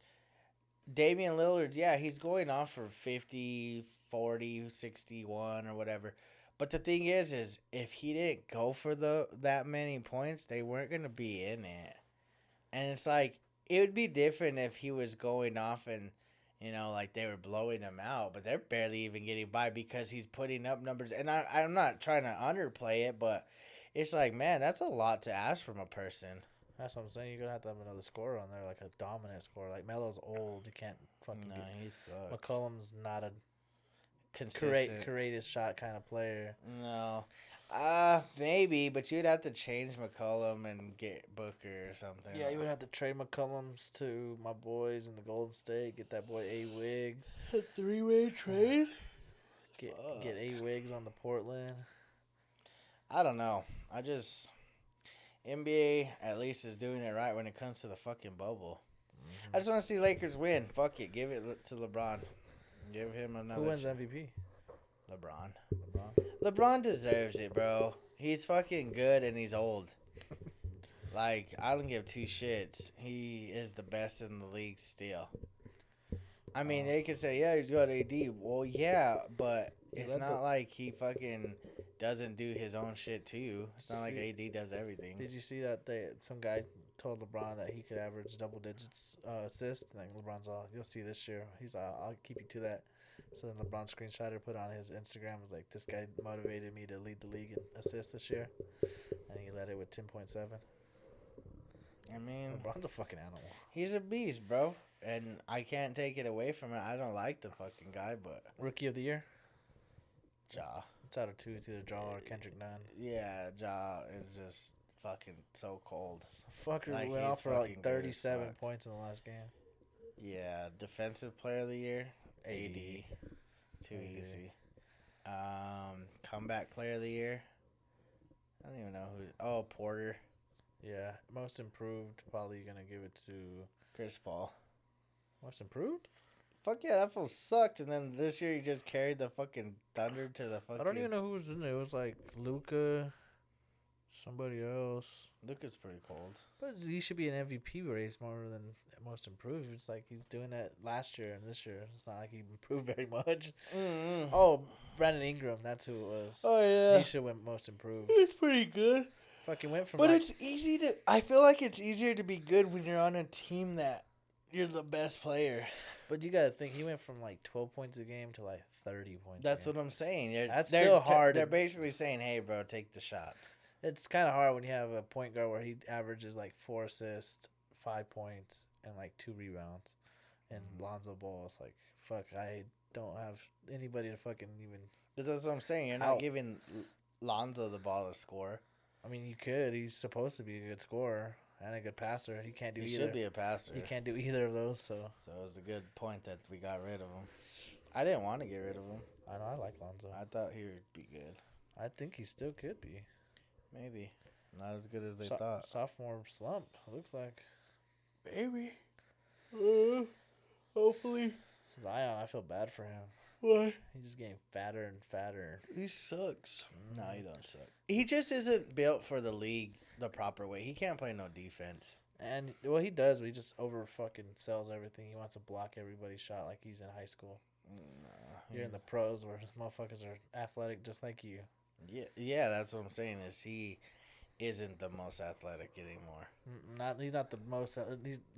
Damian Lillard. Yeah, he's going off for 50, 40, 61 or whatever. But the thing is if he didn't go for that many points, they weren't going to be in it. And it's like, it would be different if he was going off and, you know, like they were blowing him out. But they're barely even getting by because he's putting up numbers. And I'm not trying to underplay it, but it's like, man, that's a lot to ask from a person. That's what I'm saying. You're going to have another scorer on there, like a dominant scorer. Like, Melo's old. You can't fucking No, get... he sucks. McCollum's not a Consistent. courageous shot kind of player. No. Maybe, but you'd have to change McCollum and get Booker or something. Yeah, you would have to trade McCollums to my boys in the Golden State. Get that boy A. Wiggs. A 3-way trade? Get Fuck. A. Wiggs on the Portland. I don't know. NBA at least is doing it right when it comes to the fucking bubble. I just want to see Lakers win. Fuck it. Give it to LeBron. Give him another Who wins chance. MVP? LeBron. LeBron. LeBron deserves it, bro. He's fucking good and he's old. Like, I don't give two shits. He is the best in the league still. I mean, they could say, yeah, he's got AD. Well, yeah, but it's not like he fucking doesn't do his own shit too. It's not like AD does everything. Did you see that some guy told LeBron that he could average double digits assists? And like LeBron's all, you'll see this year. He's I'll keep you to that. So then LeBron screenshotted, put on his Instagram, was like, this guy motivated me to lead the league in assists this year. And he led it with 10.7. I mean, LeBron's a fucking animal. He's a beast, bro. And I can't take it away from it. I don't like the fucking guy, but Rookie of the year? Ja. It's out of two. It's either Ja or Kendrick Nunn. Yeah, Ja is just fucking so cold. Fucker Like, went he's off for like fucking good as 37 fuck. points in the last game. Yeah, defensive player of the year, AD. Too AD. easy. Comeback player of the year. I don't even know who. Oh, Porter. Yeah, most improved. Probably gonna give it to Chris Paul. most improved. Fuck yeah, that fool sucked. And then this year he just carried the fucking Thunder to the fucking. I don't even know who was in there. It was like Luka, somebody else. Luka's pretty cold. But he should be an MVP race more than most improved. It's like he's doing that last year and this year. It's not like he improved very much. Mm-hmm. Oh, Brandon Ingram. That's who it was. Oh yeah, He should win most improved. it's pretty good. Fucking went from. But like, it's easy to. I feel like it's easier to be good when you're on a team that you're the best player. But you gotta think he went from like 12 points a game to like 30 points. That's a game. what I'm saying. That's still hard. They're basically saying, "Hey, bro, take the shots." It's kind of hard when you have a point guard where he averages like 4 assists, 5 points, and like 2 rebounds. And Lonzo Ball is like, fuck, I don't have anybody to fucking even. But that's what I'm saying. You're not giving Lonzo the ball to score. I mean, you could. He's supposed to be a good scorer and a good passer. He can't do He either. should be a passer. He can't do either of those. So So it was a good point that we got rid of him. I didn't want to get rid of him. I know I like Lonzo. I thought he would be good. I think he still could be. Maybe. Not as good as they thought. Sophomore slump. Looks like. Maybe. Hopefully. Zion, I feel bad for him. Why? He's just getting fatter and fatter. He sucks. No, he don't suck. He just isn't built for the league the proper way. He can't play no defense. And well, he does, but he just over fucking sells everything. He wants to block everybody's shot like he's in high school. You're in the pros where motherfuckers are athletic just like you. Yeah, that's what I'm saying. Is he isn't the most athletic anymore? He's not the most.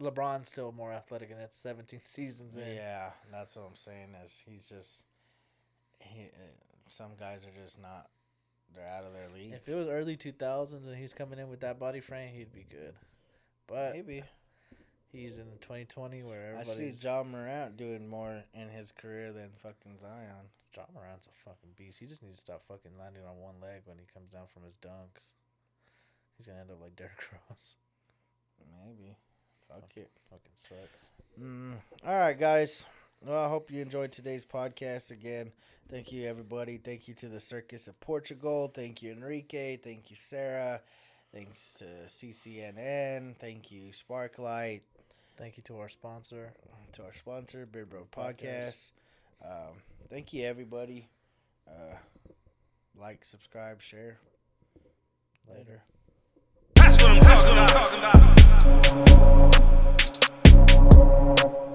LeBron's still more athletic, and it's 17 seasons in. Yeah, that's what I'm saying. Is he's just some guys are just not. They're out of their league. If it was early 2000s and he's coming in with that body frame, he'd be good. But maybe he's in 2020 where I everybody's. see Ja Morant doing more in his career than fucking Zion. Ja Morant's a fucking beast. He just needs to stop fucking landing on one leg when he comes down from his dunks. He's gonna end up like Derrick Rose. Maybe. Fuck it. Fucking sucks. All right, guys. Well, I hope you enjoyed today's podcast again. Thank you, everybody. Thank you to the Circus of Portugal. Thank you, Enrique. Thank you, Sarah. Thanks to CCNN. Thank you, Sparklight. Thank you to our sponsor. To our sponsor, Beard Bro Podcast. Thank you, everybody. Like, subscribe, share. Later. That's what I'm talking about.